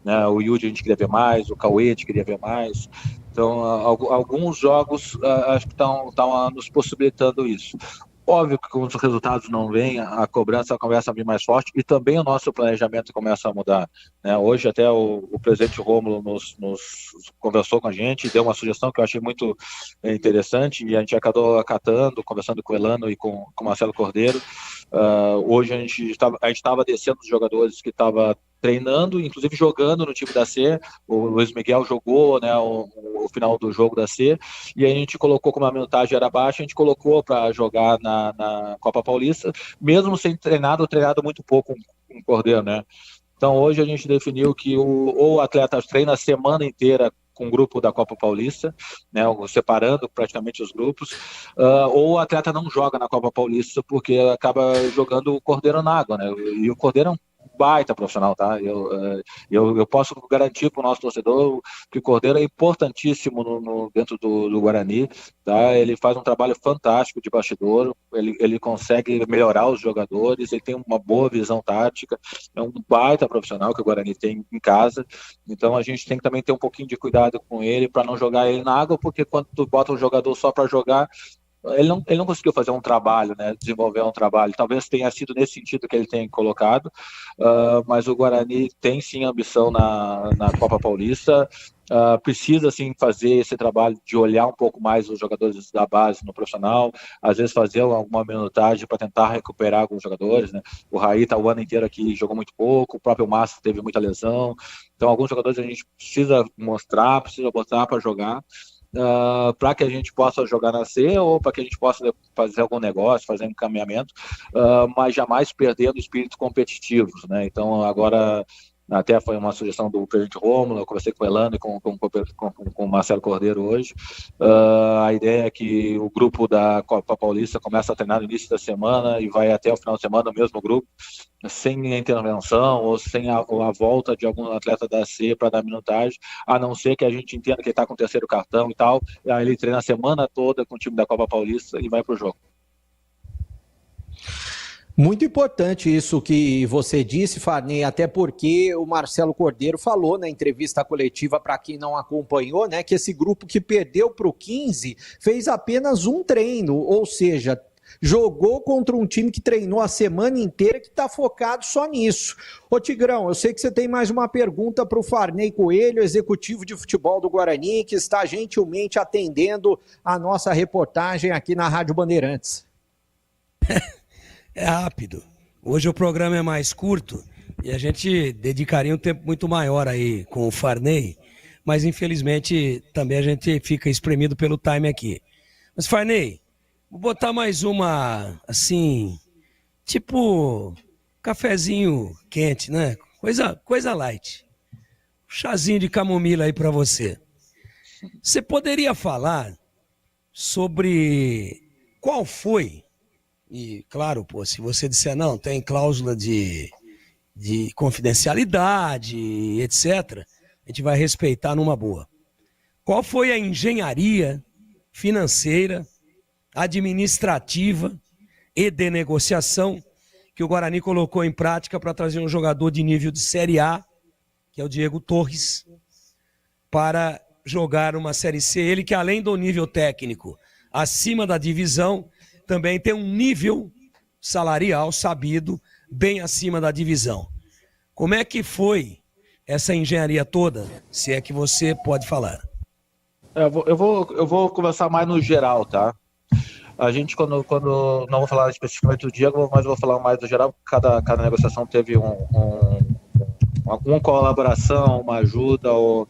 né? O Yudi a gente queria ver mais, o Cauê a gente queria ver mais. Então, alguns jogos acho que estão nos possibilitando isso. Óbvio que com os resultados não vêm, a cobrança começa a vir mais forte e também o nosso planejamento começa a mudar, né? Hoje até o presidente Rômulo nos conversou com a gente, deu uma sugestão que eu achei muito interessante e a gente acabou acatando, conversando com o Elano e com o Marcelo Cordeiro. Hoje a gente estava descendo os jogadores que estavam treinando, inclusive jogando no time da C. O Luiz Miguel jogou, né, o final do jogo da C, e a gente colocou, como a minutagem era baixa, a gente colocou para jogar na Copa Paulista, mesmo sem treinado muito pouco com o Cordeiro, né? Então hoje a gente definiu que o atleta treina a semana inteira com o grupo da Copa Paulista, né, separando praticamente os grupos, ou o atleta não joga na Copa Paulista porque acaba jogando o Cordeiro na água, né? E o Cordeiro é um baita profissional, tá? Eu posso garantir para o nosso torcedor que o Cordeiro é importantíssimo dentro do Guarani, tá? Ele faz um trabalho fantástico de bastidor, ele consegue melhorar os jogadores, ele tem uma boa visão tática, é um baita profissional que o Guarani tem em casa, então a gente tem que também ter um pouquinho de cuidado com ele para não jogar ele na água, porque quando tu bota um jogador só para jogar, ele não conseguiu fazer um trabalho, né, desenvolver um trabalho. Talvez tenha sido nesse sentido que ele tem colocado, mas o Guarani tem sim ambição na Copa Paulista, precisa sim fazer esse trabalho de olhar um pouco mais os jogadores da base no profissional, às vezes fazer alguma minutagem para tentar recuperar alguns jogadores, né? O Raí está o ano inteiro aqui, jogou muito pouco, o próprio Márcio teve muita lesão, então alguns jogadores a gente precisa botar para jogar, para que a gente possa jogar na C ou para que a gente possa fazer algum negócio, fazer um encaminhamento, mas jamais perdendo o espírito competitivo, né? Então agora até foi uma sugestão do presidente Rômulo, eu conversei com o Elano e com o Marcelo Cordeiro hoje. A ideia é que o grupo da Copa Paulista começa a treinar no início da semana e vai até o final de semana o mesmo grupo, sem intervenção ou sem a volta de algum atleta da C para dar minutagem, a não ser que a gente entenda que ele está com o terceiro cartão e tal, e aí ele treina a semana toda com o time da Copa Paulista e vai para o jogo. Muito importante isso que você disse, Farney, até porque o Marcelo Cordeiro falou na entrevista coletiva, para quem não acompanhou, né, que esse grupo que perdeu para o 15 fez apenas um treino, ou seja, jogou contra um time que treinou a semana inteira, que está focado só nisso. Ô Tigrão, eu sei que você tem mais uma pergunta para o Farney Coelho, executivo de futebol do Guarani, que está gentilmente atendendo a nossa reportagem aqui na Rádio Bandeirantes. É rápido. Hoje o programa é mais curto e a gente dedicaria um tempo muito maior aí com o Farney, mas infelizmente também a gente fica espremido pelo time aqui. Mas Farney, vou botar mais uma, assim, tipo cafezinho quente, né? Coisa light. Um chazinho de camomila aí pra você. Você poderia falar sobre qual foi, e claro, pô, se você disser não, tem cláusula de confidencialidade, etc., a gente vai respeitar numa boa. Qual foi a engenharia financeira, administrativa e de negociação que o Guarani colocou em prática para trazer um jogador de nível de Série A, que é o Diego Torres, para jogar uma Série C? Ele que, além do nível técnico acima da divisão, também tem um nível salarial sabido bem acima da divisão. Como é que foi essa engenharia toda, se é que você pode falar? Eu vou conversar mais no geral, tá? A gente, quando não vou falar especificamente do Diego, mas vou falar mais do geral, cada negociação teve uma colaboração, uma ajuda, ou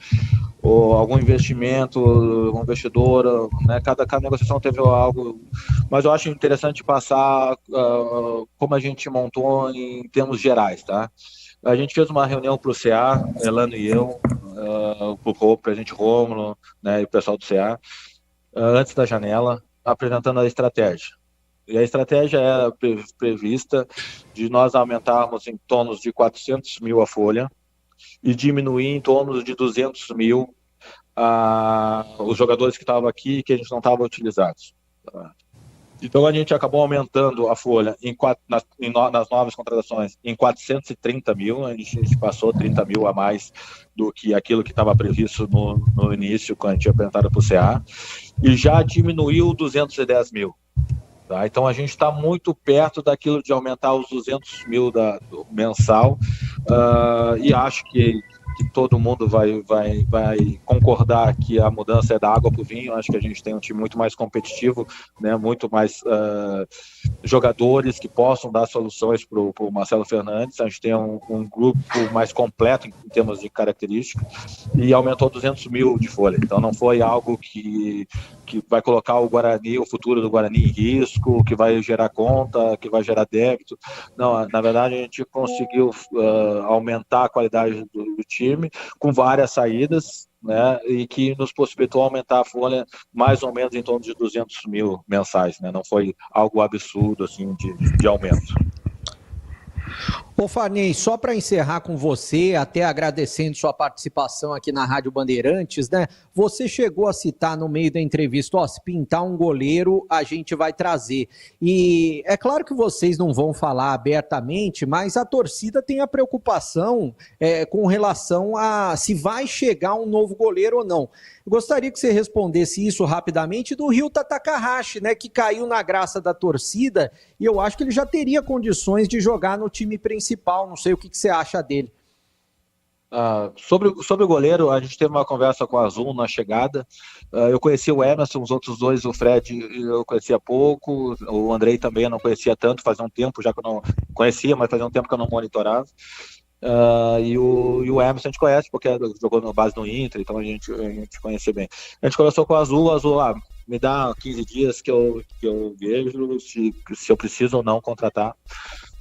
algum investimento, um investidor, né? Cada negociação teve algo, mas eu acho interessante passar como a gente montou em termos gerais, tá? A gente fez uma reunião para o CA, Elano e eu, o presidente Rômulo, né, e o pessoal do CA, antes da janela, apresentando a estratégia. E a estratégia era prevista de nós aumentarmos em torno de 400 mil a folha e diminuir em torno de 200 mil os jogadores que estavam aqui e que a gente não estava utilizados. Então a gente acabou aumentando a folha nas novas contratações em 430 mil, a gente passou 30 mil a mais do que aquilo que estava previsto no início, quando a gente tinha apresentado para o CA, e já diminuiu 210 mil. Tá? Então a gente está muito perto daquilo de aumentar os 200 mil do mensal, e acho que todo mundo vai concordar que a mudança é da água para o vinho. Acho que a gente tem um time muito mais competitivo, né? Muito mais jogadores que possam dar soluções para o Marcelo Fernandes. A gente tem um grupo mais completo em termos de características e aumentou 200 mil de folha. Então não foi algo que vai colocar o Guarani, o futuro do Guarani em risco, que vai gerar conta, que vai gerar débito. Não, na verdade a gente conseguiu aumentar a qualidade do time com várias saídas, né, e que nos possibilitou aumentar a folha mais ou menos em torno de 200 mil mensais, né? Não foi algo absurdo assim de aumento. Ô Farney, só para encerrar com você, até agradecendo sua participação aqui na Rádio Bandeirantes, né? Você chegou a citar no meio da entrevista, se pintar um goleiro, a gente vai trazer. E é claro que vocês não vão falar abertamente, mas a torcida tem a preocupação com relação a se vai chegar um novo goleiro ou não. Eu gostaria que você respondesse isso rapidamente do Ryuta Takahashi, né? Que caiu na graça da torcida e eu acho que ele já teria condições de jogar no time principal. Não sei o que você acha dele. Sobre o goleiro, a gente teve uma conversa com o Azul na chegada. Eu conhecia o Emerson, os outros dois, o Fred eu conhecia pouco, o Andrei também eu não conhecia tanto, fazia um tempo já que eu não conhecia, mas fazia um tempo que eu não monitorava. E o Emerson a gente conhece porque jogou na base do Inter, então a gente conhecia bem. A gente conversou com o Azul, me dá 15 dias que eu vejo se eu preciso ou não contratar.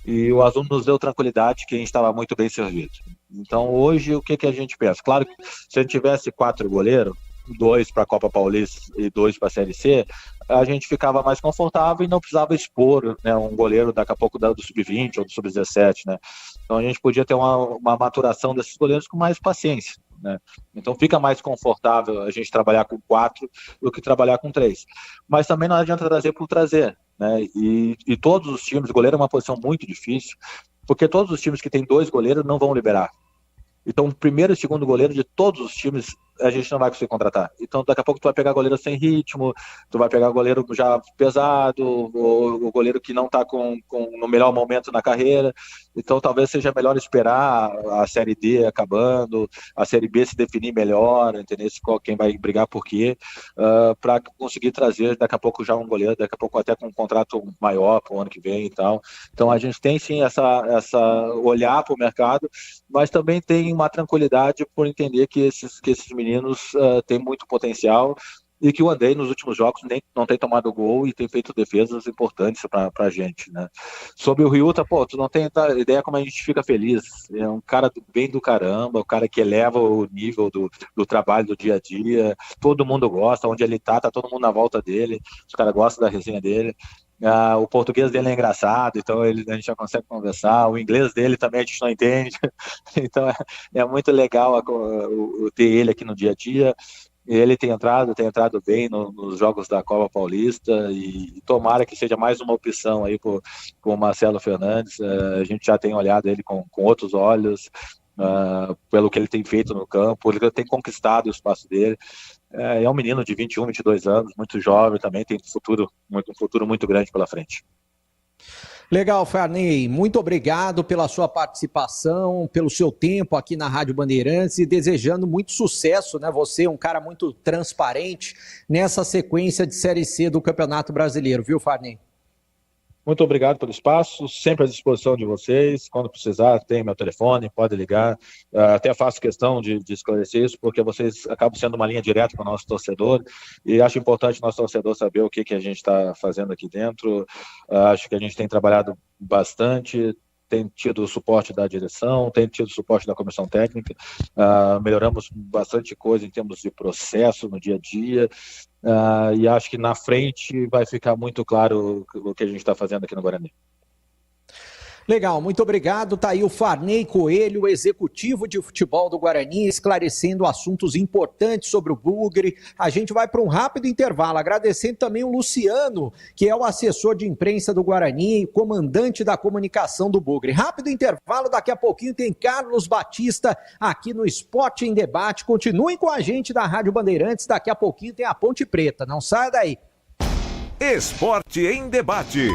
E o Azul nos deu tranquilidade que a gente estava muito bem servido. Então hoje o que a gente pensa? Claro que se a gente tivesse 4 goleiros, 2 para a Copa Paulista e 2 para a Série C, a gente ficava mais confortável e não precisava expor, né, um goleiro daqui a pouco do Sub-20 ou do Sub-17, né? Então a gente podia ter uma maturação desses goleiros com mais paciência, né? Então fica mais confortável a gente trabalhar com 4 do que trabalhar com 3. Mas também não adianta trazer por trazer, né? E todos os times, o goleiro é uma posição muito difícil, porque todos os times que têm 2 goleiros não vão liberar. Então, o primeiro e segundo goleiro de todos os times a gente não vai conseguir contratar. Então, daqui a pouco tu vai pegar goleiro sem ritmo, tu vai pegar goleiro já pesado, ou o goleiro que não está no melhor momento na carreira. Então, talvez seja melhor esperar a Série D acabando, a Série B se definir melhor, entender quem vai brigar por quê, para conseguir trazer daqui a pouco já um goleiro, daqui a pouco até com um contrato maior para o ano que vem e tal. Então, a gente tem sim essa olhar para o mercado, mas também tem uma tranquilidade por entender que esses meninos têm muito potencial e que o Andrei nos últimos jogos não tem tomado gol e tem feito defesas importantes pra gente, né? Sobre o Ryuta, tu não tem ideia como a gente fica feliz. É um cara bem do caramba, um cara que eleva o nível do trabalho do dia a dia, todo mundo gosta, onde ele tá todo mundo na volta dele, os caras gostam da resenha dele. O português dele é engraçado, então a gente já consegue conversar. O inglês dele também a gente não entende. Então é muito legal ter ele aqui no dia a dia. Ele tem entrado bem nos jogos da Copa Paulista e tomara que seja mais uma opção aí com o Marcelo Fernandes. A gente já tem olhado ele com outros olhos, pelo que ele tem feito no campo. Ele tem conquistado o espaço dele. É um menino de 21, 22 anos, muito jovem também, tem um futuro muito grande pela frente. Legal, Farney, muito obrigado pela sua participação, pelo seu tempo aqui na Rádio Bandeirantes e desejando muito sucesso, né? Você é um cara muito transparente nessa sequência de Série C do Campeonato Brasileiro, viu, Farney? Muito obrigado pelo espaço, sempre à disposição de vocês. Quando precisar, tem meu telefone, pode ligar. Até faço questão de esclarecer isso, porque vocês acabam sendo uma linha direta para o nosso torcedor. E acho importante o nosso torcedor saber o que a gente está fazendo aqui dentro. Acho que a gente tem trabalhado bastante, tem tido o suporte da direção, tem tido o suporte da comissão técnica. Melhoramos bastante coisa em termos de processo no dia a dia. E acho que na frente vai ficar muito claro o que a gente está fazendo aqui no Guarani. Legal, muito obrigado. Tá aí o Farney Coelho, executivo de futebol do Guarani, esclarecendo assuntos importantes sobre o Bugre. A gente vai para um rápido intervalo, agradecendo também o Luciano, que é o assessor de imprensa do Guarani e comandante da comunicação do Bugre. Rápido intervalo, daqui a pouquinho tem Carlos Batista aqui no Esporte em Debate. Continuem com a gente da Rádio Bandeirantes, daqui a pouquinho tem a Ponte Preta, não saia daí. Esporte em Debate.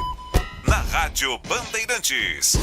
Na Rádio Bandeirantes.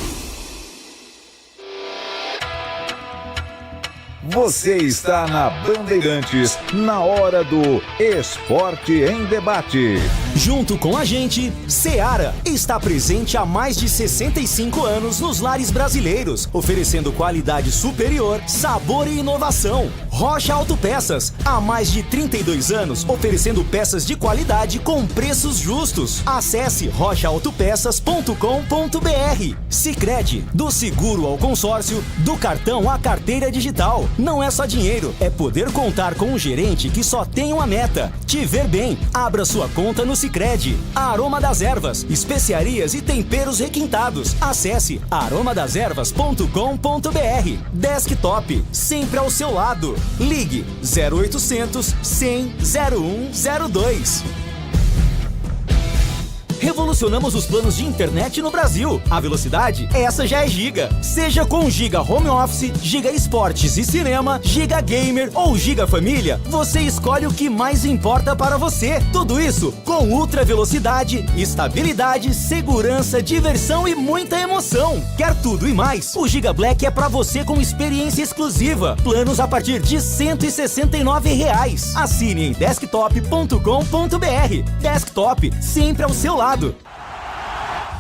Você está na Bandeirantes, na hora do Esporte em Debate. Junto com a gente, Seara está presente há mais de 65 anos nos lares brasileiros, oferecendo qualidade superior, sabor e inovação. Rocha Autopeças, há mais de 32 anos, oferecendo peças de qualidade com preços justos. Acesse rochaautopeças.com.br. Sicredi, do seguro ao consórcio, do cartão à carteira digital. Não é só dinheiro, é poder contar com um gerente que só tem uma meta: te ver bem. Abra sua conta no Sicredi. Aroma das Ervas, especiarias e temperos requintados. Acesse aromadeservas.com.br. Desktop, sempre ao seu lado. Ligue 0800 100 0102. Revolucionamos os planos de internet no Brasil. A velocidade, essa já é Giga. Seja com Giga Home Office, Giga Esportes e Cinema, Giga Gamer ou Giga Família, você escolhe o que mais importa para você. Tudo isso com ultra velocidade, estabilidade, segurança, diversão e muita emoção. Quer tudo e mais? O Giga Black é para você com experiência exclusiva. Planos a partir de R$ 169. Assine em desktop.com.br. Desktop, sempre ao seu lado.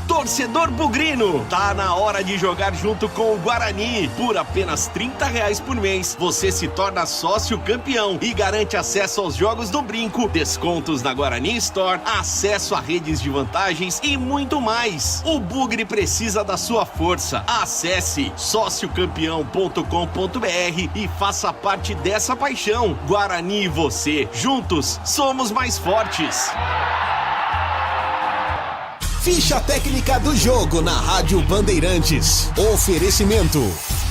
Torcedor bugrino, tá na hora de jogar junto com o Guarani. Por apenas R$30 por mês, você se torna sócio campeão e garante acesso aos jogos do Brinco, descontos na Guarani Store, acesso a redes de vantagens e muito mais. O Bugre precisa da sua força. Acesse sociocampeão.com.br e faça parte dessa paixão. Guarani e você, juntos, somos mais fortes. Ficha técnica do jogo na Rádio Bandeirantes. Oferecimento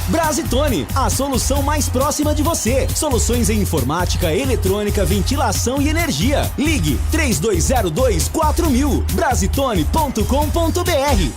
Brasitone, a solução mais próxima de você. Soluções em informática, eletrônica, ventilação e energia. Ligue 3202-4000. Brasitone.com.br.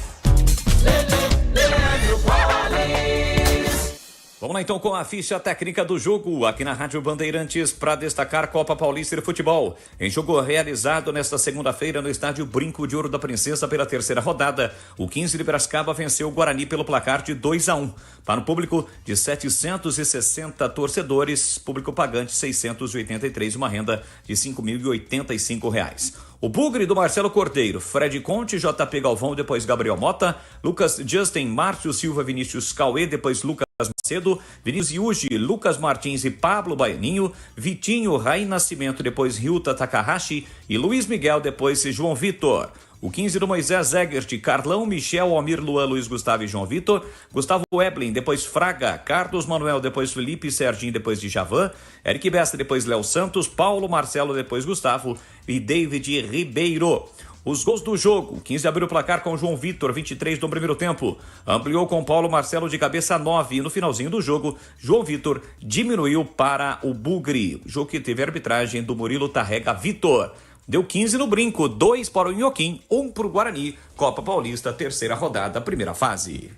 Vamos lá então com a ficha técnica do jogo aqui na Rádio Bandeirantes para destacar Copa Paulista de Futebol. Em jogo realizado nesta segunda-feira no estádio Brinco de Ouro da Princesa pela terceira rodada, o 15 de Piracicaba venceu o Guarani pelo placar de 2-1. Para um público de 760 torcedores, público pagante 683, uma renda de R$ 5.085. O Bugre do Marcelo Cordeiro, Fred Conte, JP Galvão, depois Gabriel Mota, Lucas Justin, Márcio Silva, Vinícius Cauê, depois Lucas Macedo, Vinícius Yuji, Lucas Martins e Pablo Baianinho, Vitinho, Raí Nascimento, depois Ryuta Takahashi e Luiz Miguel, depois João Vitor. O 15 do Moisés Egert, Carlão, Michel, Almir, Luan, Luiz Gustavo e João Vitor, Gustavo Eblin, depois Fraga, Carlos Manuel, depois Felipe, Serginho, depois de Javan, Eric Besta, depois Léo Santos, Paulo Marcelo, depois Gustavo e David Ribeiro. Os gols do jogo: 15 abriu o placar com João Vitor, 23 no primeiro tempo. Ampliou com Paulo Marcelo de cabeça 9 e no finalzinho do jogo, João Vitor diminuiu para o Bugre. Jogo que teve arbitragem do Murilo Tarrega Vitor. Deu 15 no Brinco, 2 para o Inhoquim, 1 para o Guarani. Copa Paulista, terceira rodada, primeira fase.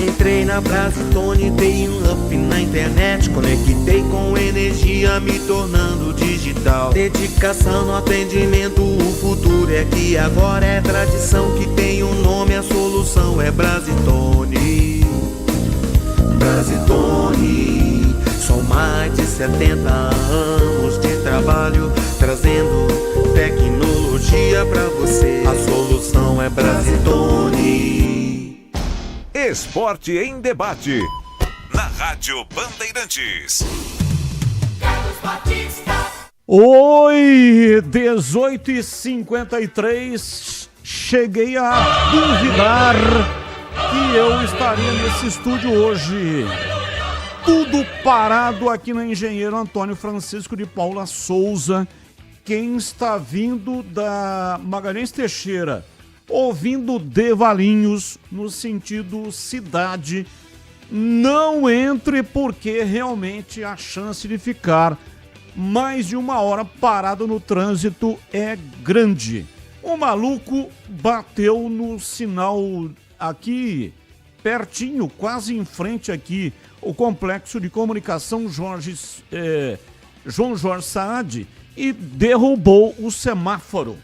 Entrei na Brasitone, dei um up na internet, conectei com energia, me tornando digital. Dedicação no atendimento, o futuro é que agora é tradição que tem um nome, a solução é Brasitone. Brasitone, são mais de 70 anos de trabalho, trazendo tecnologia pra você. A solução é Brasitone. Esporte em Debate. Na Rádio Bandeirantes. Carlos Batista. Oi, 18h53. Cheguei a duvidar que eu estaria nesse estúdio hoje. Tudo parado aqui na Engenheiro Antônio Francisco de Paula Souza. Quem está vindo da Magalhães Teixeira, ouvindo de Valinhos, no sentido cidade, não entre, porque realmente a chance de ficar mais de uma hora parado no trânsito é grande. O maluco bateu no sinal aqui, pertinho, quase em frente aqui, o complexo de comunicação João Jorge Saad, e derrubou o semáforo.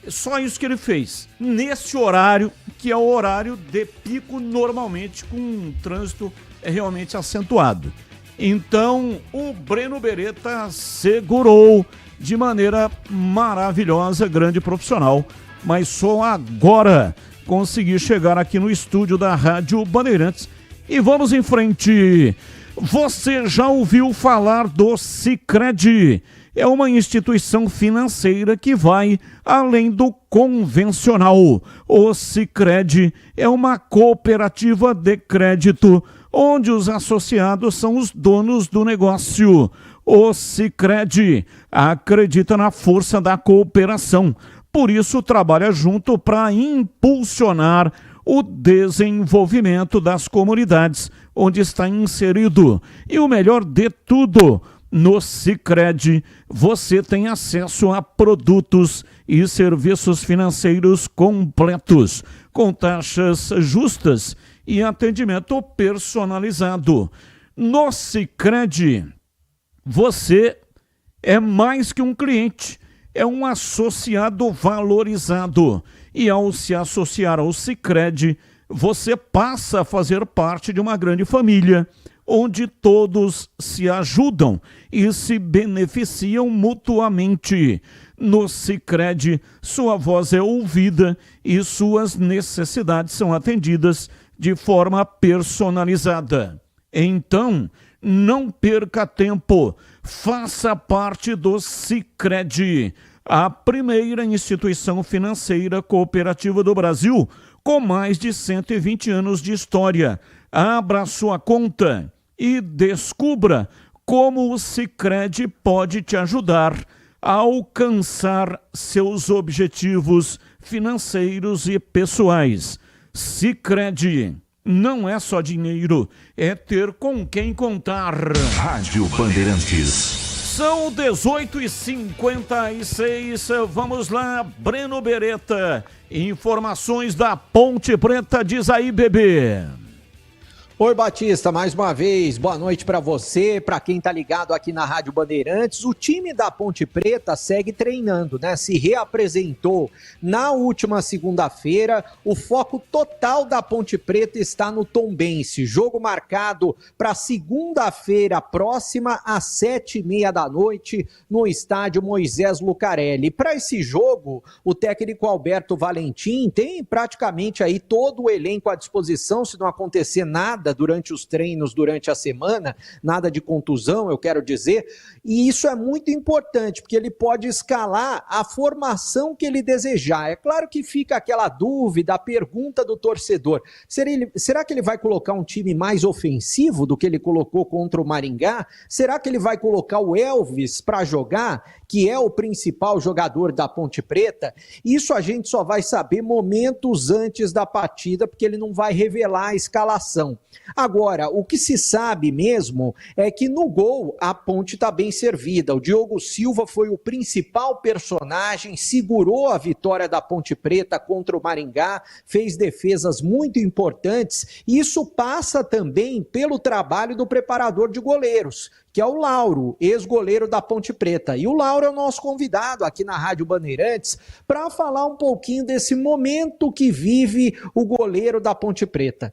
Só isso que ele fez, nesse horário, que é o horário de pico normalmente, com um trânsito realmente acentuado. Então, o Breno Beretta segurou de maneira maravilhosa, grande profissional, mas só agora consegui chegar aqui no estúdio da Rádio Bandeirantes. E vamos em frente. Você já ouviu falar do Sicredi? É uma instituição financeira que vai além do convencional. O Sicredi é uma cooperativa de crédito, onde os associados são os donos do negócio. O Sicredi acredita na força da cooperação, por isso trabalha junto para impulsionar o desenvolvimento das comunidades onde está inserido. E o melhor de tudo, no Sicredi você tem acesso a produtos e serviços financeiros completos, com taxas justas e atendimento personalizado. No Sicredi, você é mais que um cliente, é um associado valorizado. E ao se associar ao Sicredi, você passa a fazer parte de uma grande família, onde todos se ajudam e se beneficiam mutuamente. No Sicredi, sua voz é ouvida e suas necessidades são atendidas de forma personalizada. Então, não perca tempo, faça parte do Sicredi, a primeira instituição financeira cooperativa do Brasil, com mais de 120 anos de história. Abra sua conta e descubra como o Sicredi pode te ajudar a alcançar seus objetivos financeiros e pessoais. Sicredi não é só dinheiro, é ter com quem contar. Rádio Bandeirantes. São 18h56, vamos lá, Breno Beretta, informações da Ponte Preta, diz aí, bebê. Oi, Batista, mais uma vez, boa noite para você, para quem tá ligado aqui na Rádio Bandeirantes. O time da Ponte Preta segue treinando, né? Se reapresentou na última segunda-feira. O foco total da Ponte Preta está no Tombense. Jogo marcado para segunda-feira próxima, às 7h30 da noite, no estádio Moisés Lucarelli. Para esse jogo, o técnico Alberto Valentim tem praticamente aí todo o elenco à disposição, se não acontecer nada durante os treinos, durante a semana, nada de contusão, eu quero dizer, e isso é muito importante, porque ele pode escalar a formação que ele desejar. É claro que fica aquela dúvida, a pergunta do torcedor, será que ele vai colocar um time mais ofensivo do que ele colocou contra o Maringá? Será que ele vai colocar o Elvis para jogar, que é o principal jogador da Ponte Preta? Isso a gente só vai saber momentos antes da partida, porque ele não vai revelar a escalação. Agora, o que se sabe mesmo é que no gol a Ponte está bem servida. O Diogo Silva foi o principal personagem, segurou a vitória da Ponte Preta contra o Maringá, fez defesas muito importantes. Isso passa também pelo trabalho do preparador de goleiros, que é o Lauro, ex-goleiro da Ponte Preta. E o Lauro é o nosso convidado aqui na Rádio Bandeirantes para falar um pouquinho desse momento que vive o goleiro da Ponte Preta.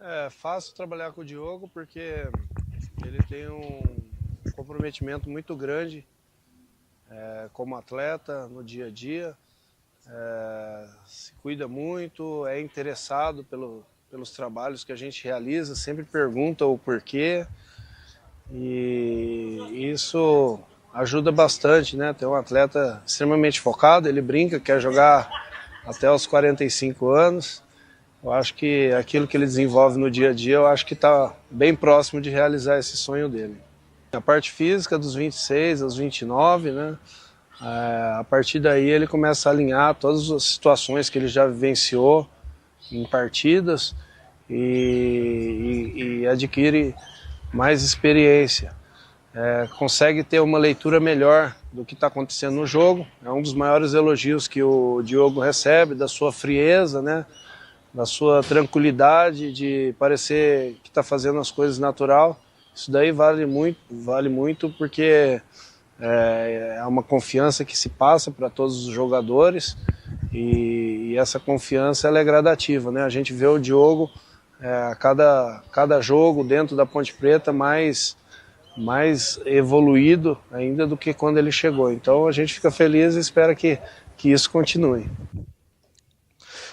É fácil trabalhar com o Diogo porque ele tem um comprometimento muito grande como atleta no dia a dia, se cuida muito, é interessado pelos trabalhos que a gente realiza, sempre pergunta o porquê e isso ajuda bastante, né? Ter um atleta extremamente focado, ele brinca, quer jogar até os 45 anos. Eu acho que aquilo que ele desenvolve no dia a dia, eu acho que está bem próximo de realizar esse sonho dele. A parte física dos 26 aos 29, né? A partir daí ele começa a alinhar todas as situações que ele já vivenciou em partidas e adquire mais experiência. Consegue ter uma leitura melhor do que está acontecendo no jogo. É um dos maiores elogios que o Diogo recebe, da sua frieza, né? Da sua tranquilidade de parecer que está fazendo as coisas natural. Isso daí vale muito porque É uma confiança que se passa para todos os jogadores e essa confiança ela é gradativa, né? A gente vê o Diogo a cada jogo dentro da Ponte Preta mais evoluído ainda do que quando ele chegou. Então a gente fica feliz e espera que isso continue.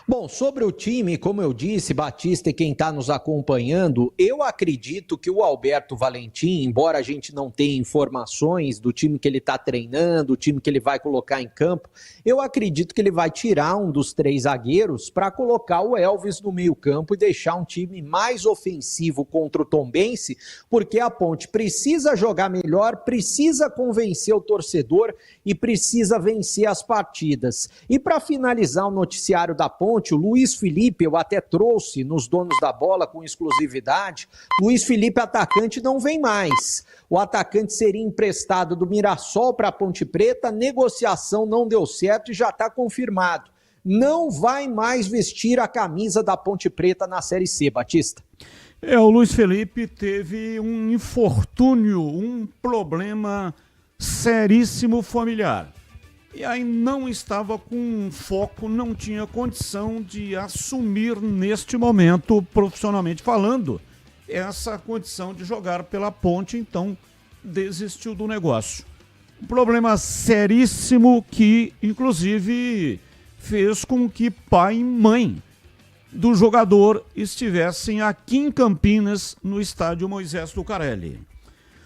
Bom, sobre o time, como eu disse, Batista e quem está nos acompanhando, eu acredito que o Alberto Valentim, embora a gente não tenha informações do time que ele está treinando, o time que ele vai colocar em campo, eu acredito que ele vai tirar um dos 3 zagueiros para colocar o Elvis no meio-campo e deixar um time mais ofensivo contra o Tombense, porque a Ponte precisa jogar melhor, precisa convencer o torcedor e precisa vencer as partidas. E para finalizar o noticiário da Ponte, o Luiz Felipe, eu até trouxe nos donos da bola com exclusividade, Luiz Felipe, atacante, não vem mais. O atacante seria emprestado do Mirassol para a Ponte Preta, a negociação não deu certo e já está confirmado. Não vai mais vestir a camisa da Ponte Preta na Série C, Batista. O Luiz Felipe teve um infortúnio, um problema seríssimo familiar. E aí não estava com foco, não tinha condição de assumir neste momento, profissionalmente falando, essa condição de jogar pela Ponte, então desistiu do negócio. Um problema seríssimo que, inclusive, fez com que pai e mãe do jogador estivessem aqui em Campinas, no estádio Moisés Lucarelli.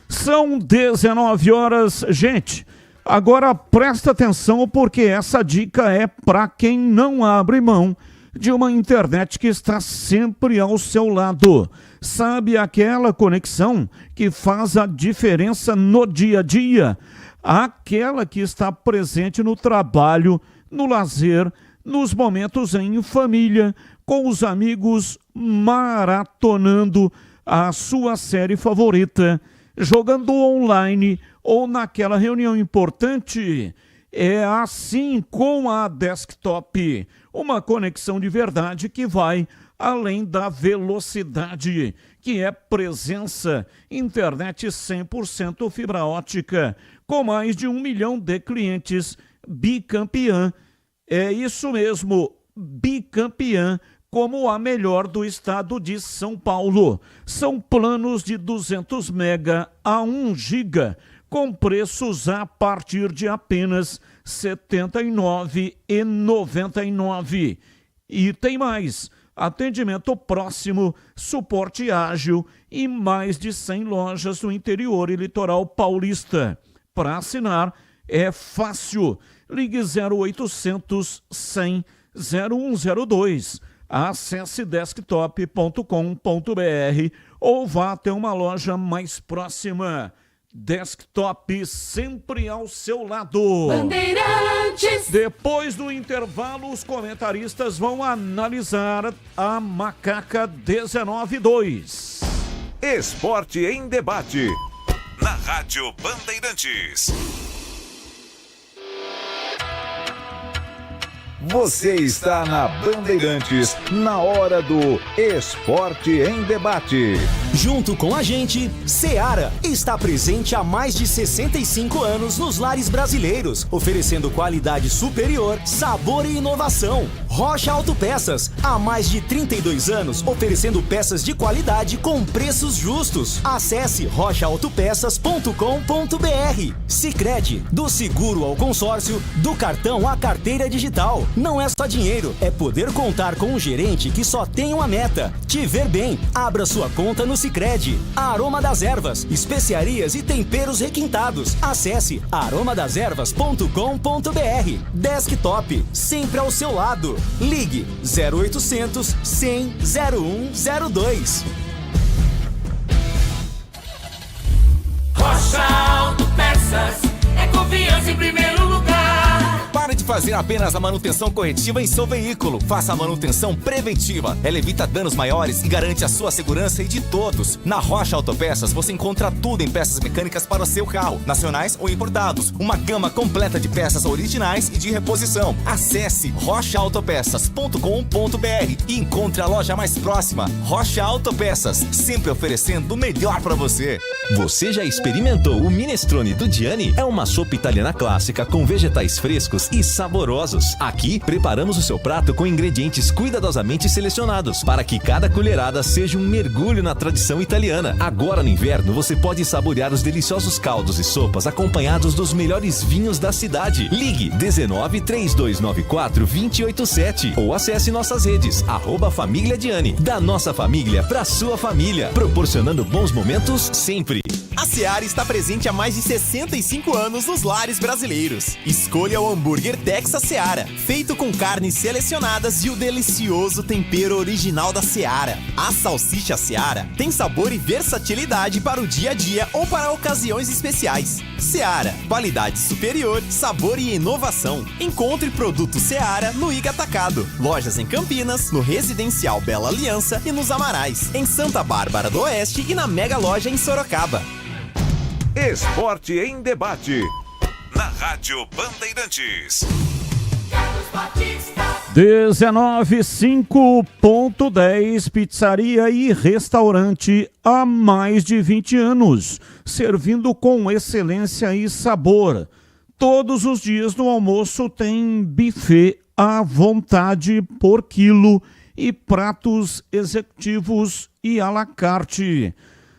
São 19 horas, gente. Agora presta atenção porque essa dica é para quem não abre mão de uma internet que está sempre ao seu lado. Sabe aquela conexão que faz a diferença no dia a dia? Aquela que está presente no trabalho, no lazer, nos momentos em família, com os amigos, maratonando a sua série favorita, jogando online ou naquela reunião importante. É assim com a Desktop, uma conexão de verdade que vai além da velocidade, que é presença, internet 100% fibra ótica, com mais de 1 milhão de clientes, bicampeã. É isso mesmo, bicampeã, como a melhor do estado de São Paulo. São planos de 200 mega a 1 giga, com preços a partir de apenas R$ 79,99. E tem mais, atendimento próximo, suporte ágil e mais de 100 lojas no interior e litoral paulista. Para assinar é fácil, ligue 0800 100 0102. Acesse desktop.com.br ou vá até uma loja mais próxima. Desktop sempre ao seu lado. Bandeirantes. Depois do intervalo, os comentaristas vão analisar a Macaca 19-2. Esporte em debate. Na Rádio Bandeirantes. Você está na Bandeirantes, na hora do Esporte em Debate. Junto com a gente, Seara está presente há mais de 65 anos nos lares brasileiros, oferecendo qualidade superior, sabor e inovação. Rocha Autopeças, há mais de 32 anos, oferecendo peças de qualidade com preços justos. Acesse rochaautopeças.com.br. Sicredi, do seguro ao consórcio, do cartão à carteira digital. Não é só dinheiro, é poder contar com um gerente que só tem uma meta: te ver bem. Abra sua conta no Sicredi. Aroma das Ervas, especiarias e temperos requintados. Acesse aromadeservas.com.br. Desktop, sempre ao seu lado. Ligue 0800 100 0102. Rocha Autopeças é confiança em primeiro lugar. Para de fazer apenas a manutenção corretiva em seu veículo. Faça a manutenção preventiva. Ela evita danos maiores e garante a sua segurança e de todos. Na Rocha Autopeças você encontra tudo em peças mecânicas para o seu carro, nacionais ou importados. Uma gama completa de peças originais e de reposição. Acesse rochaautopeças.com.br e encontre a loja mais próxima. Rocha Autopeças, sempre oferecendo o melhor para você. Você já experimentou o minestrone do Gianni? É uma sopa italiana clássica com vegetais frescos e saborosos. Aqui, preparamos o seu prato com ingredientes cuidadosamente selecionados para que cada colherada seja um mergulho na tradição italiana. Agora no inverno, você pode saborear os deliciosos caldos e sopas acompanhados dos melhores vinhos da cidade. Ligue 19 3294 287 ou acesse nossas redes @Família Gianni. Da nossa família pra sua família, proporcionando bons momentos sempre. A Seara está presente há mais de 65 anos nos lares brasileiros. Escolha o hambúrguer Texas Seara, feito com carnes selecionadas e o delicioso tempero original da Seara. A salsicha Seara tem sabor e versatilidade para o dia a dia ou para ocasiões especiais. Seara, qualidade superior, sabor e inovação. Encontre produto Seara no Iga Atacado. Lojas em Campinas, no Residencial Bela Aliança e nos Amarais. Em Santa Bárbara do Oeste e na Mega Loja em Sorocaba. Esporte em debate. Na Rádio Bandeirantes. 19:5.10 Pizzaria e restaurante há mais de 20 anos, servindo com excelência e sabor. Todos os dias no almoço tem buffet à vontade por quilo e pratos executivos e à la carte.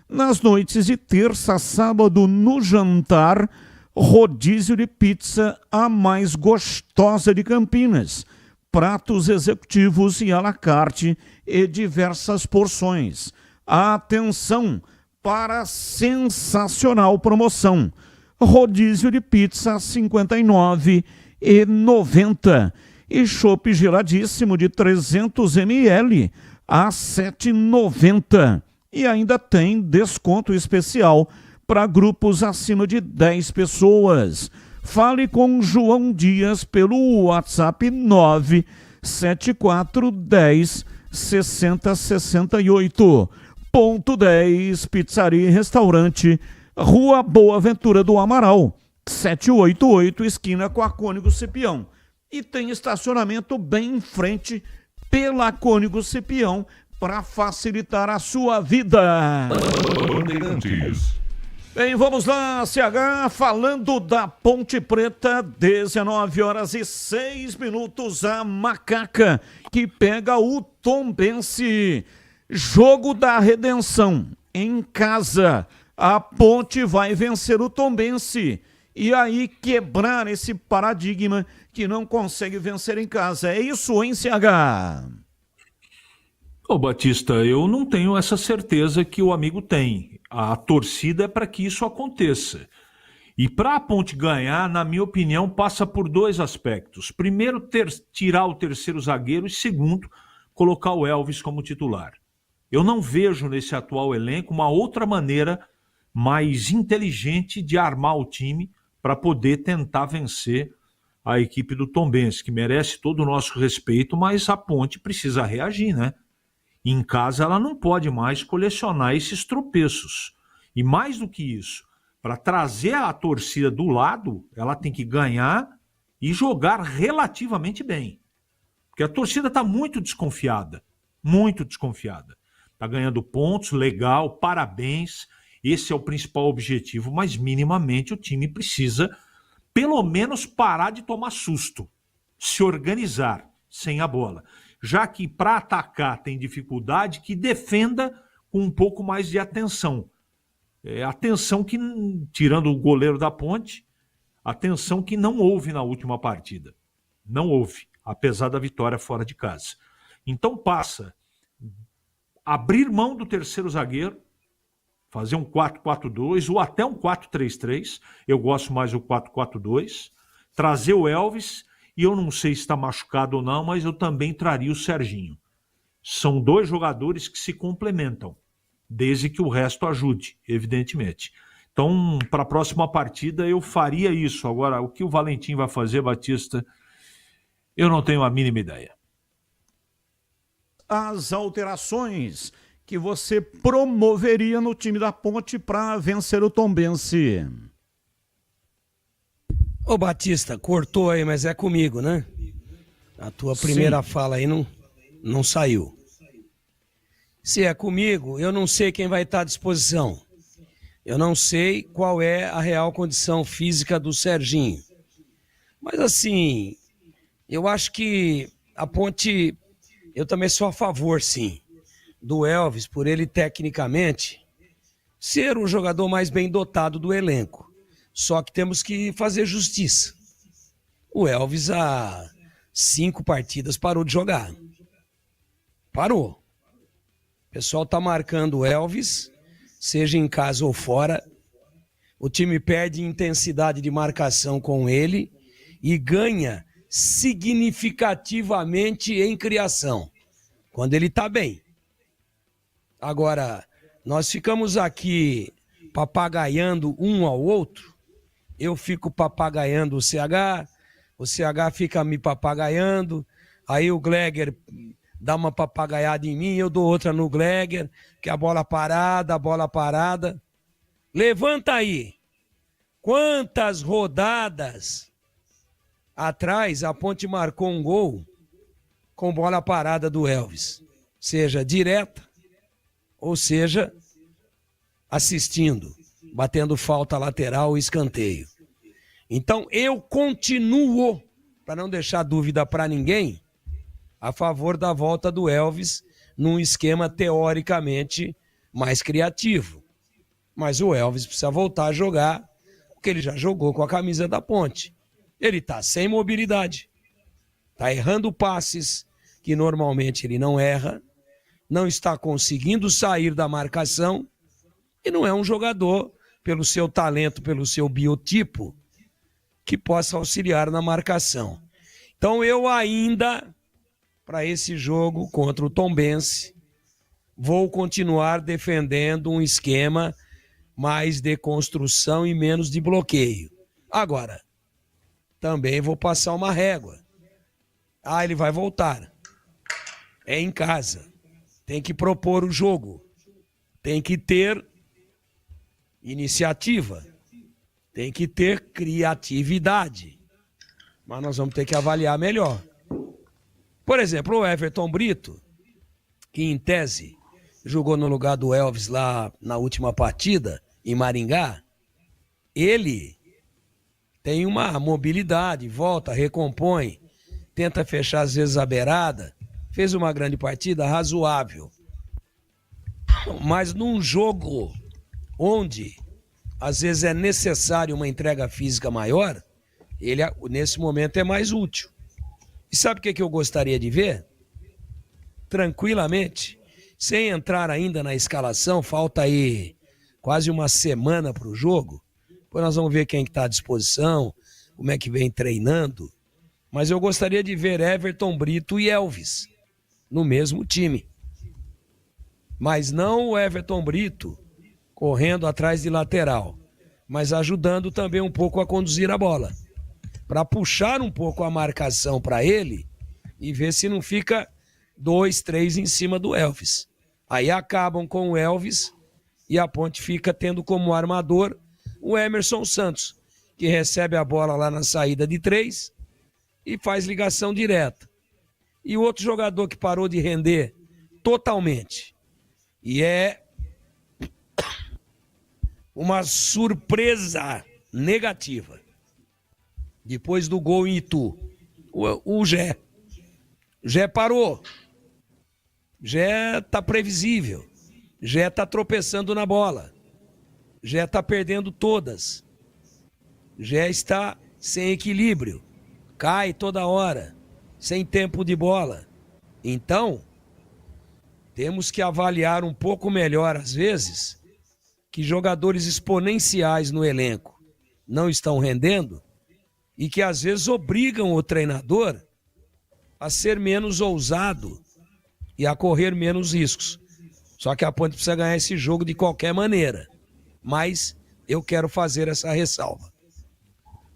Nas noites de terça a sábado, no jantar, rodízio de pizza a mais gostosa de Campinas. Pratos executivos e à la carte e diversas porções. Atenção para a sensacional promoção. Rodízio de pizza R$ 59,90 e chopp geladíssimo de 300 ml a R$ 7,90. E ainda tem desconto especial para grupos acima de 10 pessoas. Fale com João Dias pelo WhatsApp 97410 6068. Ponto 10, Pizzaria e Restaurante, Rua Boa Ventura do Amaral, 788, esquina com a Cônigo Cipião. E tem estacionamento bem em frente pela Cônigo Cipião, para facilitar a sua vida. Bem, vamos lá, CH, falando da Ponte Preta, 19h06, a Macaca, que pega o Tombense. Jogo da redenção, em casa, a Ponte vai vencer o Tombense. E aí quebrar esse paradigma que não consegue vencer em casa. É isso, hein, CH? Ô Batista, eu não tenho essa certeza que o amigo tem. A torcida é para que isso aconteça. E para a Ponte ganhar, na minha opinião, passa por dois aspectos. Primeiro, tirar o terceiro zagueiro e segundo, colocar o Elvis como titular. Eu não vejo nesse atual elenco uma outra maneira mais inteligente de armar o time para poder tentar vencer a equipe do Tombense, que merece todo o nosso respeito, mas a Ponte precisa reagir, né? Em casa ela não pode mais colecionar esses tropeços. E mais do que isso, para trazer a torcida do lado, ela tem que ganhar e jogar relativamente bem. Porque a torcida está muito desconfiada. Muito desconfiada. Está ganhando pontos, legal, parabéns. Esse é o principal objetivo, mas minimamente o time precisa, pelo menos, parar de tomar susto. Se organizar sem a bola. Já que para atacar tem dificuldade, que defenda com um pouco mais de atenção. Atenção que, tirando o goleiro da Ponte, atenção que não houve na última partida. Não houve, apesar da vitória fora de casa. Então passa abrir mão do terceiro zagueiro, fazer um 4-4-2 ou até um 4-3-3. Eu gosto mais do 4-4-2. Trazer o Elvis. E eu não sei se está machucado ou não, mas eu também traria o Serginho. São dois jogadores que se complementam, desde que o resto ajude, evidentemente. Então, para a próxima partida, eu faria isso. Agora, o que o Valentim vai fazer, Batista, Eu não tenho a mínima ideia. As alterações que você promoveria no time da Ponte para vencer o Tombense? Ô Batista, cortou aí, mas é comigo, né? A tua primeira fala aí não saiu. Se é comigo, eu não sei quem vai estar à disposição. Eu não sei qual é a real condição física do Serginho. Mas assim, eu acho que a Ponte, eu também sou a favor, sim, do Elvis, por ele tecnicamente ser o jogador mais bem dotado do elenco. Só que temos que fazer justiça. O Elvis, há 5 partidas, parou de jogar. Parou. O pessoal tá marcando o Elvis, seja em casa ou fora. O time perde intensidade de marcação com ele e ganha significativamente em criação, quando ele tá bem. Agora, nós ficamos aqui papagaiando um ao outro. Eu fico papagaiando o CH fica me papagaiando, aí o Gleger dá uma papagaiada em mim, eu dou outra no Gleger, que a bola parada. Levanta aí. Quantas rodadas atrás a Ponte marcou um gol com bola parada do Elvis? Seja direta, ou seja, assistindo, batendo falta lateral ou escanteio. Então eu continuo, para não deixar dúvida para ninguém, a favor da volta do Elvis num esquema teoricamente mais criativo. Mas o Elvis precisa voltar a jogar o que ele já jogou com a camisa da Ponte. Ele está sem mobilidade, está errando passes que normalmente ele não erra, não está conseguindo sair da marcação e não é um jogador, pelo seu talento, pelo seu biotipo, que possa auxiliar na marcação. Então eu ainda, para esse jogo contra o Tombense, vou continuar defendendo um esquema mais de construção e menos de bloqueio. Agora, também vou passar uma régua. Ele vai voltar. É em casa. Tem que propor o jogo. Tem que ter iniciativa. Tem que ter criatividade. Mas nós vamos ter que avaliar melhor. Por exemplo, o Everton Brito, que em tese jogou no lugar do Elvis lá na última partida, em Maringá, ele tem uma mobilidade, volta, recompõe, tenta fechar às vezes a beirada, fez uma grande partida razoável. Mas num jogo onde às vezes é necessário uma entrega física maior, ele nesse momento é mais útil. E sabe o que eu gostaria de ver? Tranquilamente, sem entrar ainda na escalação, falta aí quase uma semana para o jogo, depois nós vamos ver quem está à disposição, como é que vem treinando, mas eu gostaria de ver Everton Brito e Elvis no mesmo time. Mas não o Everton Brito correndo atrás de lateral, mas ajudando também um pouco a conduzir a bola, para puxar um pouco a marcação para ele e ver se não fica 2, 3 em cima do Elvis. Aí acabam com o Elvis e a Ponte fica tendo como armador o Emerson Santos, que recebe a bola lá na saída de 3 e faz ligação direta. E o outro jogador que parou de render totalmente, e é uma surpresa negativa, depois do gol em Itu, o Gé. O Gé parou. Gé tá previsível. Gé tá tropeçando na bola. Gé tá perdendo todas. Gé está sem equilíbrio. Cai toda hora. Sem tempo de bola. Então, temos que avaliar um pouco melhor, às vezes, que jogadores exponenciais no elenco não estão rendendo e que, às vezes, obrigam o treinador a ser menos ousado e a correr menos riscos. Só que a Ponte precisa ganhar esse jogo de qualquer maneira. Mas eu quero fazer essa ressalva.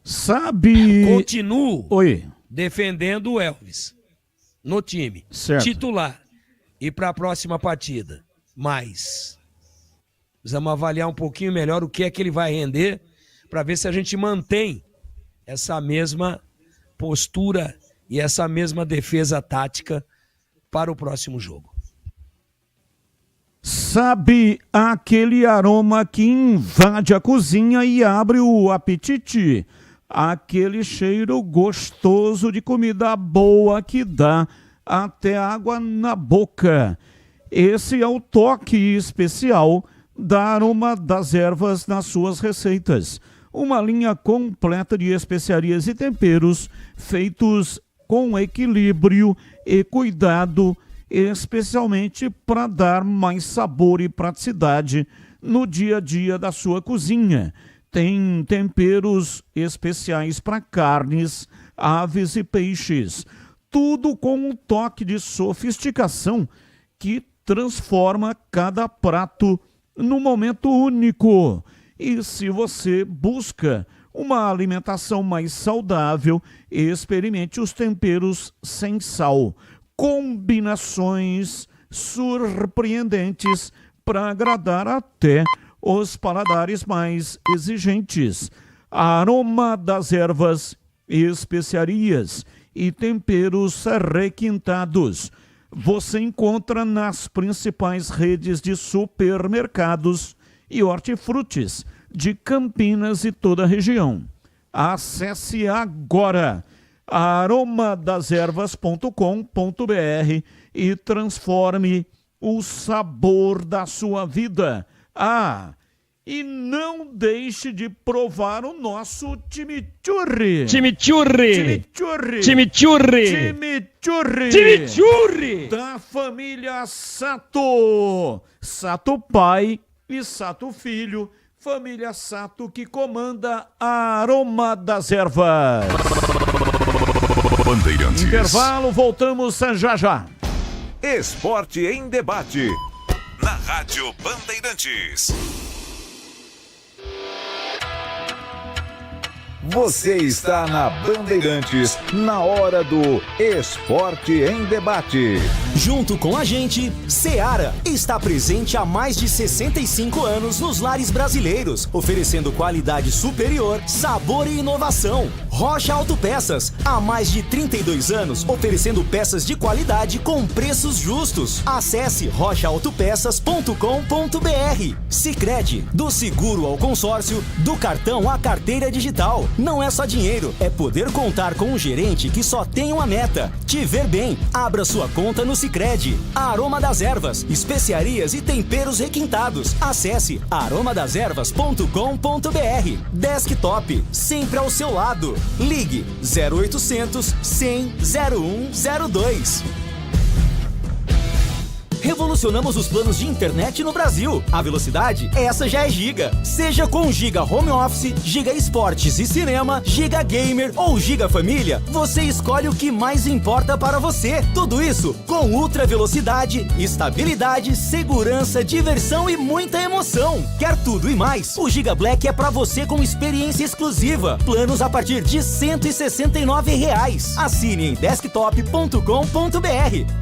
Sabe... Continuo. Oi. defendendo o Elvis no time, certo, titular, e para a próxima partida. Mas precisamos avaliar um pouquinho melhor o que é que ele vai render para ver se a gente mantém essa mesma postura e essa mesma defesa tática para o próximo jogo. Sabe aquele aroma que invade a cozinha e abre o apetite? Aquele cheiro gostoso de comida boa que dá até água na boca. Esse é o toque especial da Aroma das Ervas nas suas receitas. Uma linha completa de especiarias e temperos feitos com equilíbrio e cuidado, especialmente para dar mais sabor e praticidade no dia a dia da sua cozinha. Tem temperos especiais para carnes, aves e peixes. Tudo com um toque de sofisticação que transforma cada prato num momento único. E se você busca uma alimentação mais saudável, experimente os temperos sem sal. Combinações surpreendentes para agradar até os paladares mais exigentes. Aroma das Ervas, especiarias e temperos requintados. Você encontra nas principais redes de supermercados e hortifrutis de Campinas e toda a região. Acesse agora aromadazervas.com.br e transforme o sabor da sua vida. E não deixe de provar o nosso chimichurri. Chimichurri! Chimichurri! Chimichurri! Chimichurri! Chimichurri! Da família Sato. Sato pai e Sato filho. Família Sato que comanda a Aroma das Ervas. Bandeirantes. Intervalo, voltamos já já. Esporte em debate. Na Rádio Bandeirantes. Você está na Bandeirantes, na hora do Esporte em Debate. Junto com a gente, Seara está presente há mais de 65 anos nos lares brasileiros, oferecendo qualidade superior, sabor e inovação. Rocha Autopeças, há mais de 32 anos, oferecendo peças de qualidade com preços justos. Acesse rochaautopeças.com.br. Sicredi, do seguro ao consórcio, do cartão à carteira digital. Não é só dinheiro, é poder contar com um gerente que só tem uma meta: te ver bem. Abra sua conta no Sicredi. Aroma das Ervas, especiarias e temperos requintados. Acesse aromadazervas.com.br. Desktop, sempre ao seu lado. Ligue 0800 100 0102. Revolucionamos os planos de internet no Brasil. A velocidade, essa já é Giga. Seja com Giga Home Office, Giga Esportes e Cinema, Giga Gamer ou Giga Família, você escolhe o que mais importa para você. Tudo isso com ultra velocidade, estabilidade, segurança, diversão e muita emoção. Quer tudo e mais? O Giga Black é para você com experiência exclusiva. Planos a partir de R$ 169. Assine em desktop.com.br.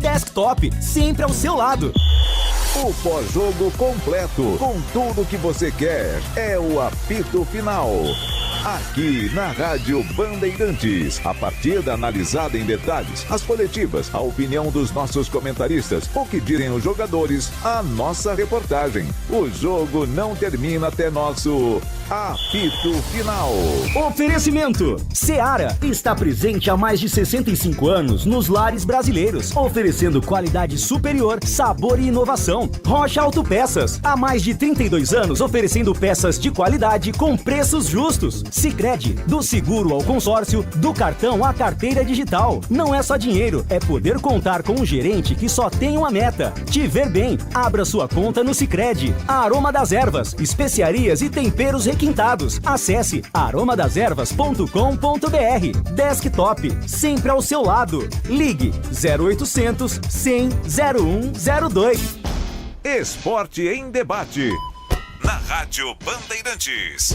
Desktop, sempre ao seu lado. O pós-jogo completo, com tudo que você quer, é o apito final. Aqui na Rádio Bandeirantes, a partida analisada em detalhes, as coletivas, a opinião dos nossos comentaristas, o que dizem os jogadores, a nossa reportagem. O jogo não termina até nosso apito final. Oferecimento: Seara está presente há mais de 65 anos nos lares brasileiros, oferecendo qualidade superior, sabor e inovação. Rocha Autopeças, há mais de 32 anos oferecendo peças de qualidade com preços justos. Sicredi, do seguro ao consórcio, do cartão à carteira digital. Não é só dinheiro, é poder contar com um gerente que só tem uma meta: te ver bem. Abra sua conta no Sicredi. Aroma das Ervas, especiarias e temperos requintados. Acesse aromadazervas.com.br. Desktop, sempre ao seu lado. Ligue 0800 100 0102. Esporte em Debate. Na Rádio Bandeirantes.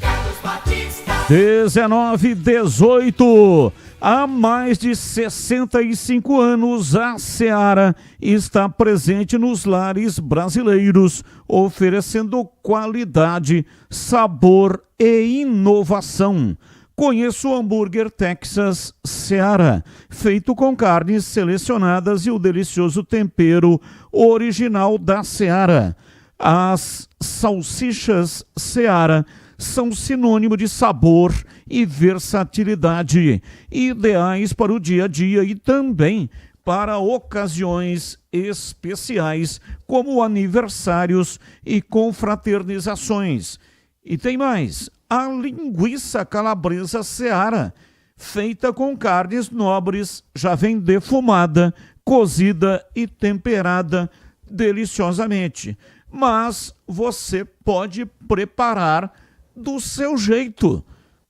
Carlos Batista. 19:18. Há mais de 65 anos, a Seara está presente nos lares brasileiros, oferecendo qualidade, sabor e inovação. Conheça o hambúrguer Texas Seara, feito com carnes selecionadas e o delicioso tempero original da Seara. As salsichas Seara são sinônimo de sabor e versatilidade, ideais para o dia a dia e também para ocasiões especiais, como aniversários e confraternizações. E tem mais, a linguiça calabresa Seara, feita com carnes nobres, já vem defumada, cozida e temperada deliciosamente. Mas você pode preparar do seu jeito.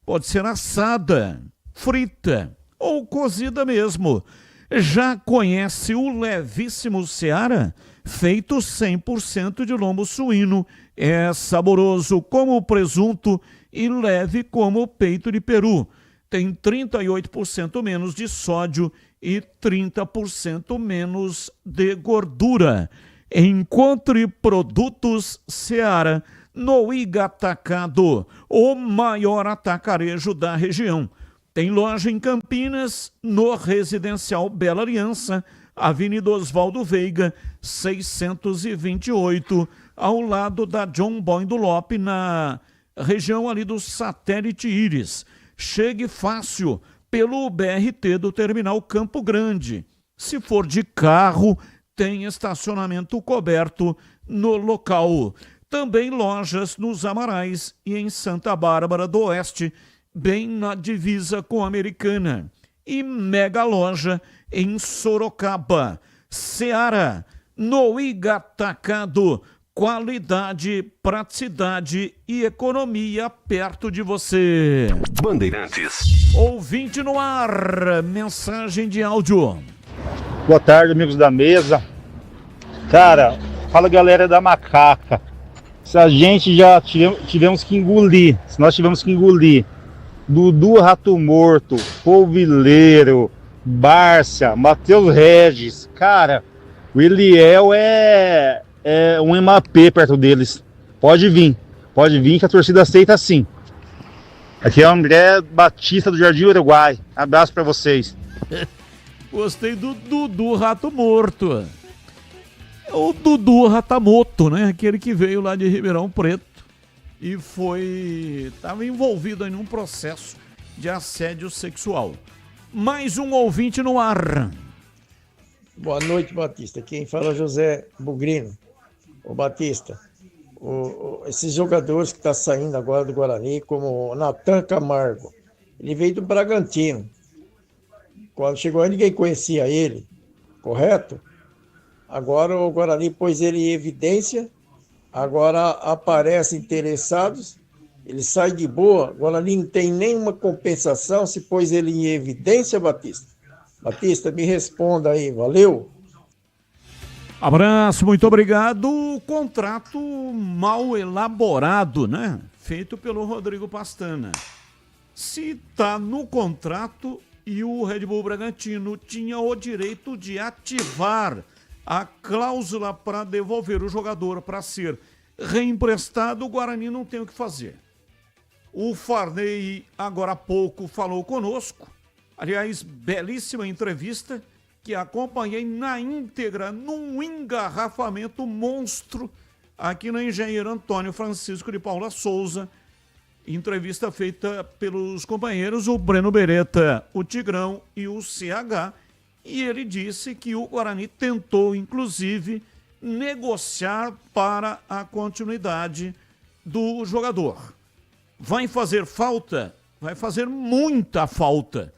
Pode ser assada, frita ou cozida mesmo. Já conhece o levíssimo Seara? Feito 100% de lombo suíno. É saboroso como presunto e leve como peito de peru. Tem 38% menos de sódio e 30% menos de gordura. Encontre produtos Seara no Iga Atacado, o maior atacarejo da região. Tem loja em Campinas, no Residencial Bela Aliança, Avenida Oswaldo Veiga, 628, ao lado da John Boy do Lope, na região ali do Satélite Íris. Chegue fácil pelo BRT do Terminal Campo Grande. Se for de carro, tem estacionamento coberto no local. Também lojas nos Amarais e em Santa Bárbara do Oeste, bem na divisa com a Americana. E mega loja em Sorocaba. Seara, no Iga Atacado. Qualidade, praticidade e economia perto de você. Bandeirantes. Ouvinte no ar, mensagem de áudio. Boa tarde, amigos da mesa. Cara, fala galera da Macaca. Se a gente já tivemos que engolir, se nós tivemos que engolir Dudu Rato Morto, Polvileiro, Bárcia, Matheus Regis, cara, o Eliel é um MAP perto deles. Pode vir que a torcida aceita sim. Aqui é o André Batista do Jardim Uruguai. Abraço pra vocês. Gostei do Dudu Rato Morto. O Dudu Ratamoto, né? Aquele que veio lá de Ribeirão Preto e estava envolvido em um processo de assédio sexual. Mais um ouvinte no ar. Boa noite, Batista. Quem fala é José Bugrino. Ô Batista, esses jogadores que estão saindo agora do Guarani, como o Natan Camargo, ele veio do Bragantino. Quando chegou aí, ninguém conhecia ele, correto? Agora o Guarani pôs ele em evidência, agora aparecem interessados, ele sai de boa, o Guarani não tem nenhuma compensação se pôs ele em evidência, Batista. Batista, me responda aí, valeu? Abraço, muito obrigado. Contrato mal elaborado, né? Feito pelo Rodrigo Pastana. Se está no contrato e o Red Bull Bragantino tinha o direito de ativar a cláusula para devolver o jogador para ser reemprestado, o Guarani não tem o que fazer. O Farney, agora há pouco, falou conosco. Aliás, belíssima entrevista que acompanhei na íntegra num engarrafamento monstro aqui na Engenheiro Antônio Francisco de Paula Souza. Entrevista feita pelos companheiros, o Breno Beretta, o Tigrão e o CH. E ele disse que o Guarani tentou, inclusive, negociar para a continuidade do jogador. Vai fazer falta? Vai fazer muita falta.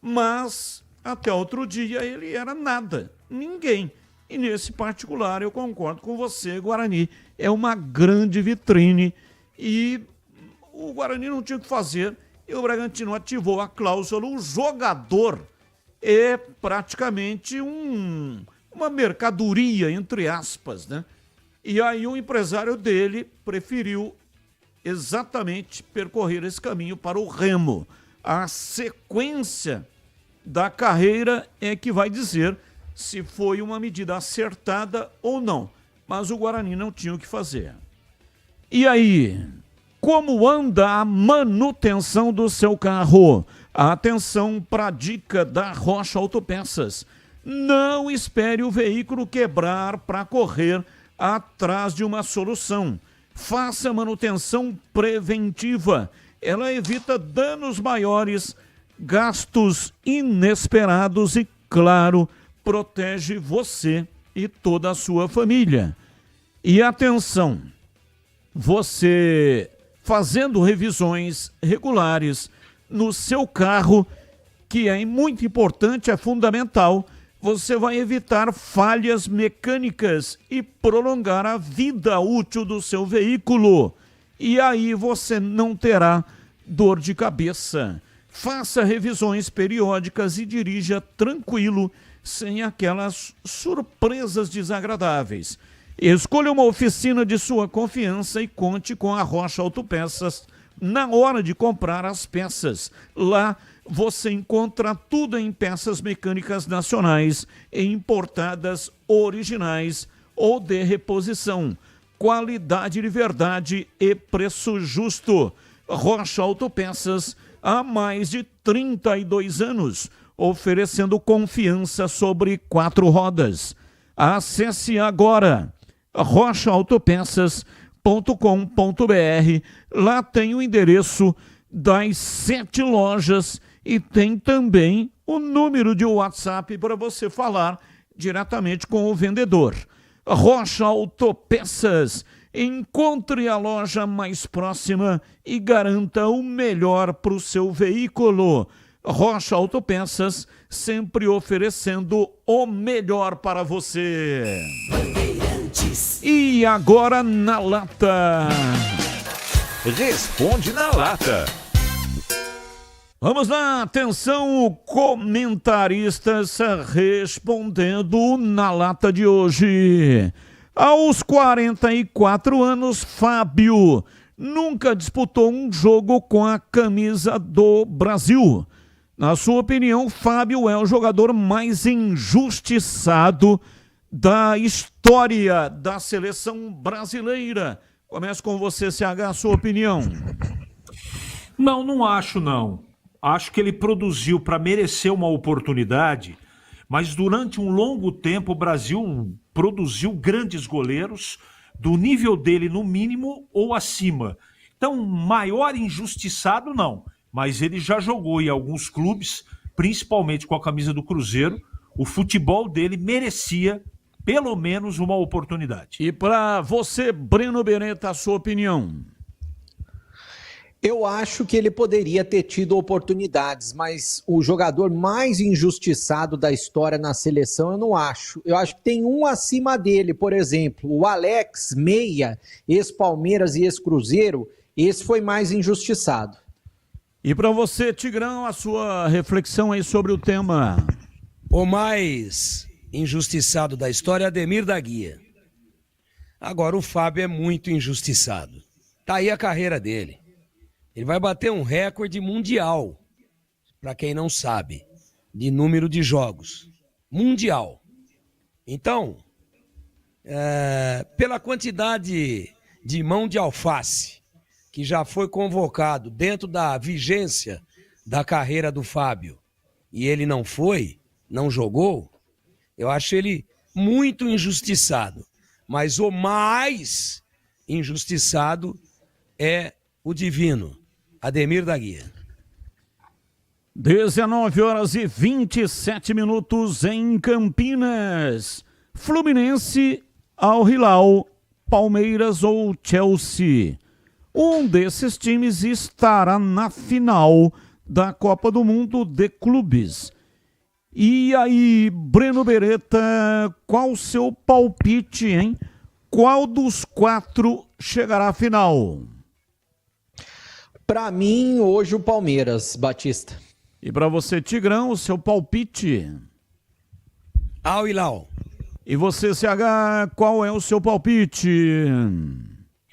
Mas, até outro dia, ele era nada, ninguém. E nesse particular, eu concordo com você, Guarani é uma grande vitrine e o Guarani não tinha o que fazer e o Bragantino ativou a cláusula. O jogador é praticamente uma mercadoria, entre aspas, né? E aí o empresário dele preferiu exatamente percorrer esse caminho para o Remo. A sequência da carreira é que vai dizer se foi uma medida acertada ou não. Mas o Guarani não tinha o que fazer. E aí, como anda a manutenção do seu carro? Atenção para a dica da Rocha Autopeças. Não espere o veículo quebrar para correr atrás de uma solução. Faça manutenção preventiva. Ela evita danos maiores, gastos inesperados e, claro, protege você e toda a sua família. E atenção, você fazendo revisões regulares no seu carro, que é muito importante, é fundamental, você vai evitar falhas mecânicas e prolongar a vida útil do seu veículo. E aí você não terá dor de cabeça. Faça revisões periódicas e dirija tranquilo, sem aquelas surpresas desagradáveis. Escolha uma oficina de sua confiança e conte com a Rocha Autopeças na hora de comprar as peças. Lá você encontra tudo em peças mecânicas nacionais e importadas originais ou de reposição. Qualidade de verdade e preço justo. Rocha Autopeças há mais de 32 anos, oferecendo confiança sobre 4 rodas. Acesse agora rochaautopeças.com.br. Lá tem o endereço das 7 lojas e tem também o número de WhatsApp para você falar diretamente com o vendedor. Rocha Autopeças. Encontre a loja mais próxima e garanta o melhor para o seu veículo. Rocha Autopeças, sempre oferecendo o melhor para você. E agora na lata. Responde na lata. Vamos lá, atenção, comentaristas respondendo na lata de hoje. Aos 44 anos, Fábio nunca disputou um jogo com a camisa do Brasil. Na sua opinião, Fábio é o jogador mais injustiçado da história da seleção brasileira. Começo com você, CH, a sua opinião. Não acho, não. Acho que ele produziu para merecer uma oportunidade, mas durante um longo tempo o Brasil produziu grandes goleiros do nível dele no mínimo ou acima. Então, maior injustiçado não, mas ele já jogou em alguns clubes, principalmente com a camisa do Cruzeiro. O futebol dele merecia pelo menos uma oportunidade. E para você, Breno Beretta, a sua opinião? Eu acho que ele poderia ter tido oportunidades, mas o jogador mais injustiçado da história na seleção eu não acho. Eu acho que tem um acima dele, por exemplo, o Alex Meia, ex-Palmeiras e ex-Cruzeiro, esse foi mais injustiçado. E para você, Tigrão, a sua reflexão aí sobre o tema. O mais injustiçado da história é Ademir da Guia. Agora o Fábio é muito injustiçado. Tá aí a carreira dele. Ele vai bater um recorde mundial, para quem não sabe, de número de jogos. Mundial. Então, pela quantidade de mão de alface que já foi convocado dentro da vigência da carreira do Fábio, e ele não foi, não jogou, eu acho ele muito injustiçado. Mas o mais injustiçado é o divino Ademir da Guia. 19h27 em Campinas. Fluminense, Al Hilal, Palmeiras ou Chelsea. Um desses times estará na final da Copa do Mundo de Clubes. E aí, Breno Beretta, qual o seu palpite, hein? Qual dos 4 chegará à final? Para mim, hoje o Palmeiras, Batista. E para você, Tigrão, o seu palpite? Al Hilal. E você, CH, qual é o seu palpite?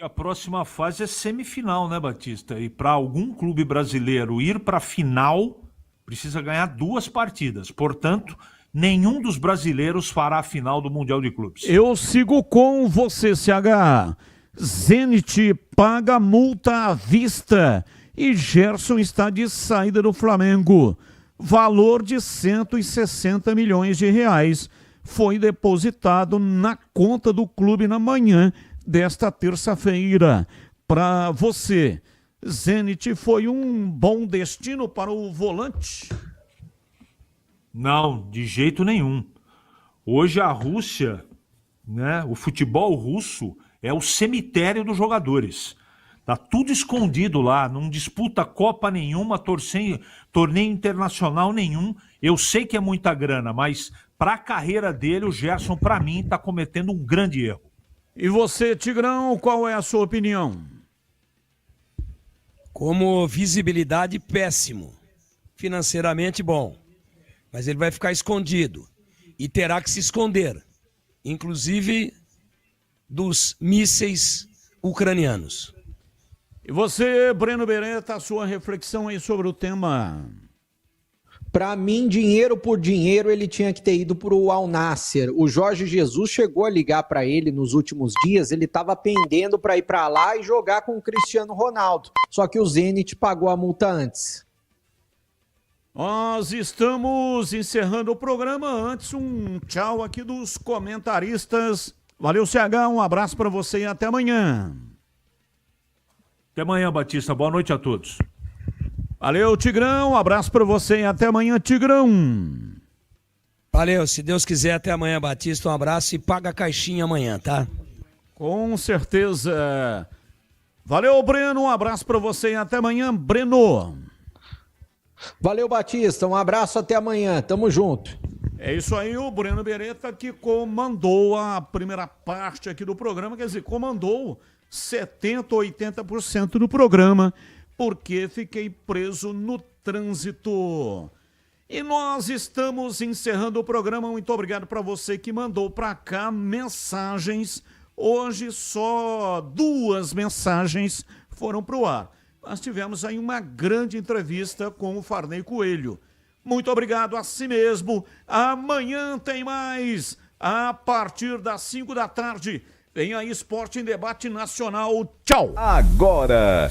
A próxima fase é semifinal, né, Batista? E para algum clube brasileiro ir para a final, precisa ganhar 2 partidas. Portanto, nenhum dos brasileiros fará a final do Mundial de Clubes. Eu sigo com você, CH. Zenit paga multa à vista e Gerson está de saída do Flamengo. Valor de 160 milhões de reais foi depositado na conta do clube na manhã desta terça-feira. Para você, Zenit foi um bom destino para o volante? Não, de jeito nenhum. Hoje a Rússia, né, o futebol russo é o cemitério dos jogadores. Tá tudo escondido lá, não disputa Copa nenhuma, torneio internacional nenhum. Eu sei que é muita grana, mas para a carreira dele, o Gerson, para mim, está cometendo um grande erro. E você, Tigrão, qual é a sua opinião? Como visibilidade, péssimo. Financeiramente, bom. Mas ele vai ficar escondido. E terá que se esconder. Inclusive dos mísseis ucranianos. E você, Breno Beretta, a sua reflexão aí sobre o tema? Para mim, dinheiro por dinheiro, ele tinha que ter ido para o Al Nassr. O Jorge Jesus chegou a ligar para ele nos últimos dias, ele estava pendendo para ir para lá e jogar com o Cristiano Ronaldo. Só que o Zenit pagou a multa antes. Nós estamos encerrando o programa. Antes, um tchau aqui dos comentaristas. Valeu, CH, um abraço para você e até amanhã. Até amanhã, Batista. Boa noite a todos. Valeu, Tigrão. Um abraço para você e até amanhã, Tigrão. Valeu, se Deus quiser, até amanhã, Batista. Um abraço e paga a caixinha amanhã, tá? Com certeza. Valeu, Breno. Um abraço para você e até amanhã, Breno. Valeu, Batista. Um abraço até amanhã. Tamo junto. É isso aí, o Breno Beretta que comandou a primeira parte aqui do programa, quer dizer, comandou 70%, 80% do programa, porque fiquei preso no trânsito. E nós estamos encerrando o programa. Muito obrigado para você que mandou para cá mensagens. Hoje só 2 mensagens foram para o ar. Nós tivemos aí uma grande entrevista com o Farney Coelho. Muito obrigado a si mesmo. Amanhã tem mais. A partir das 5 da tarde. Vem aí Esporte em Debate Nacional. Tchau. Agora.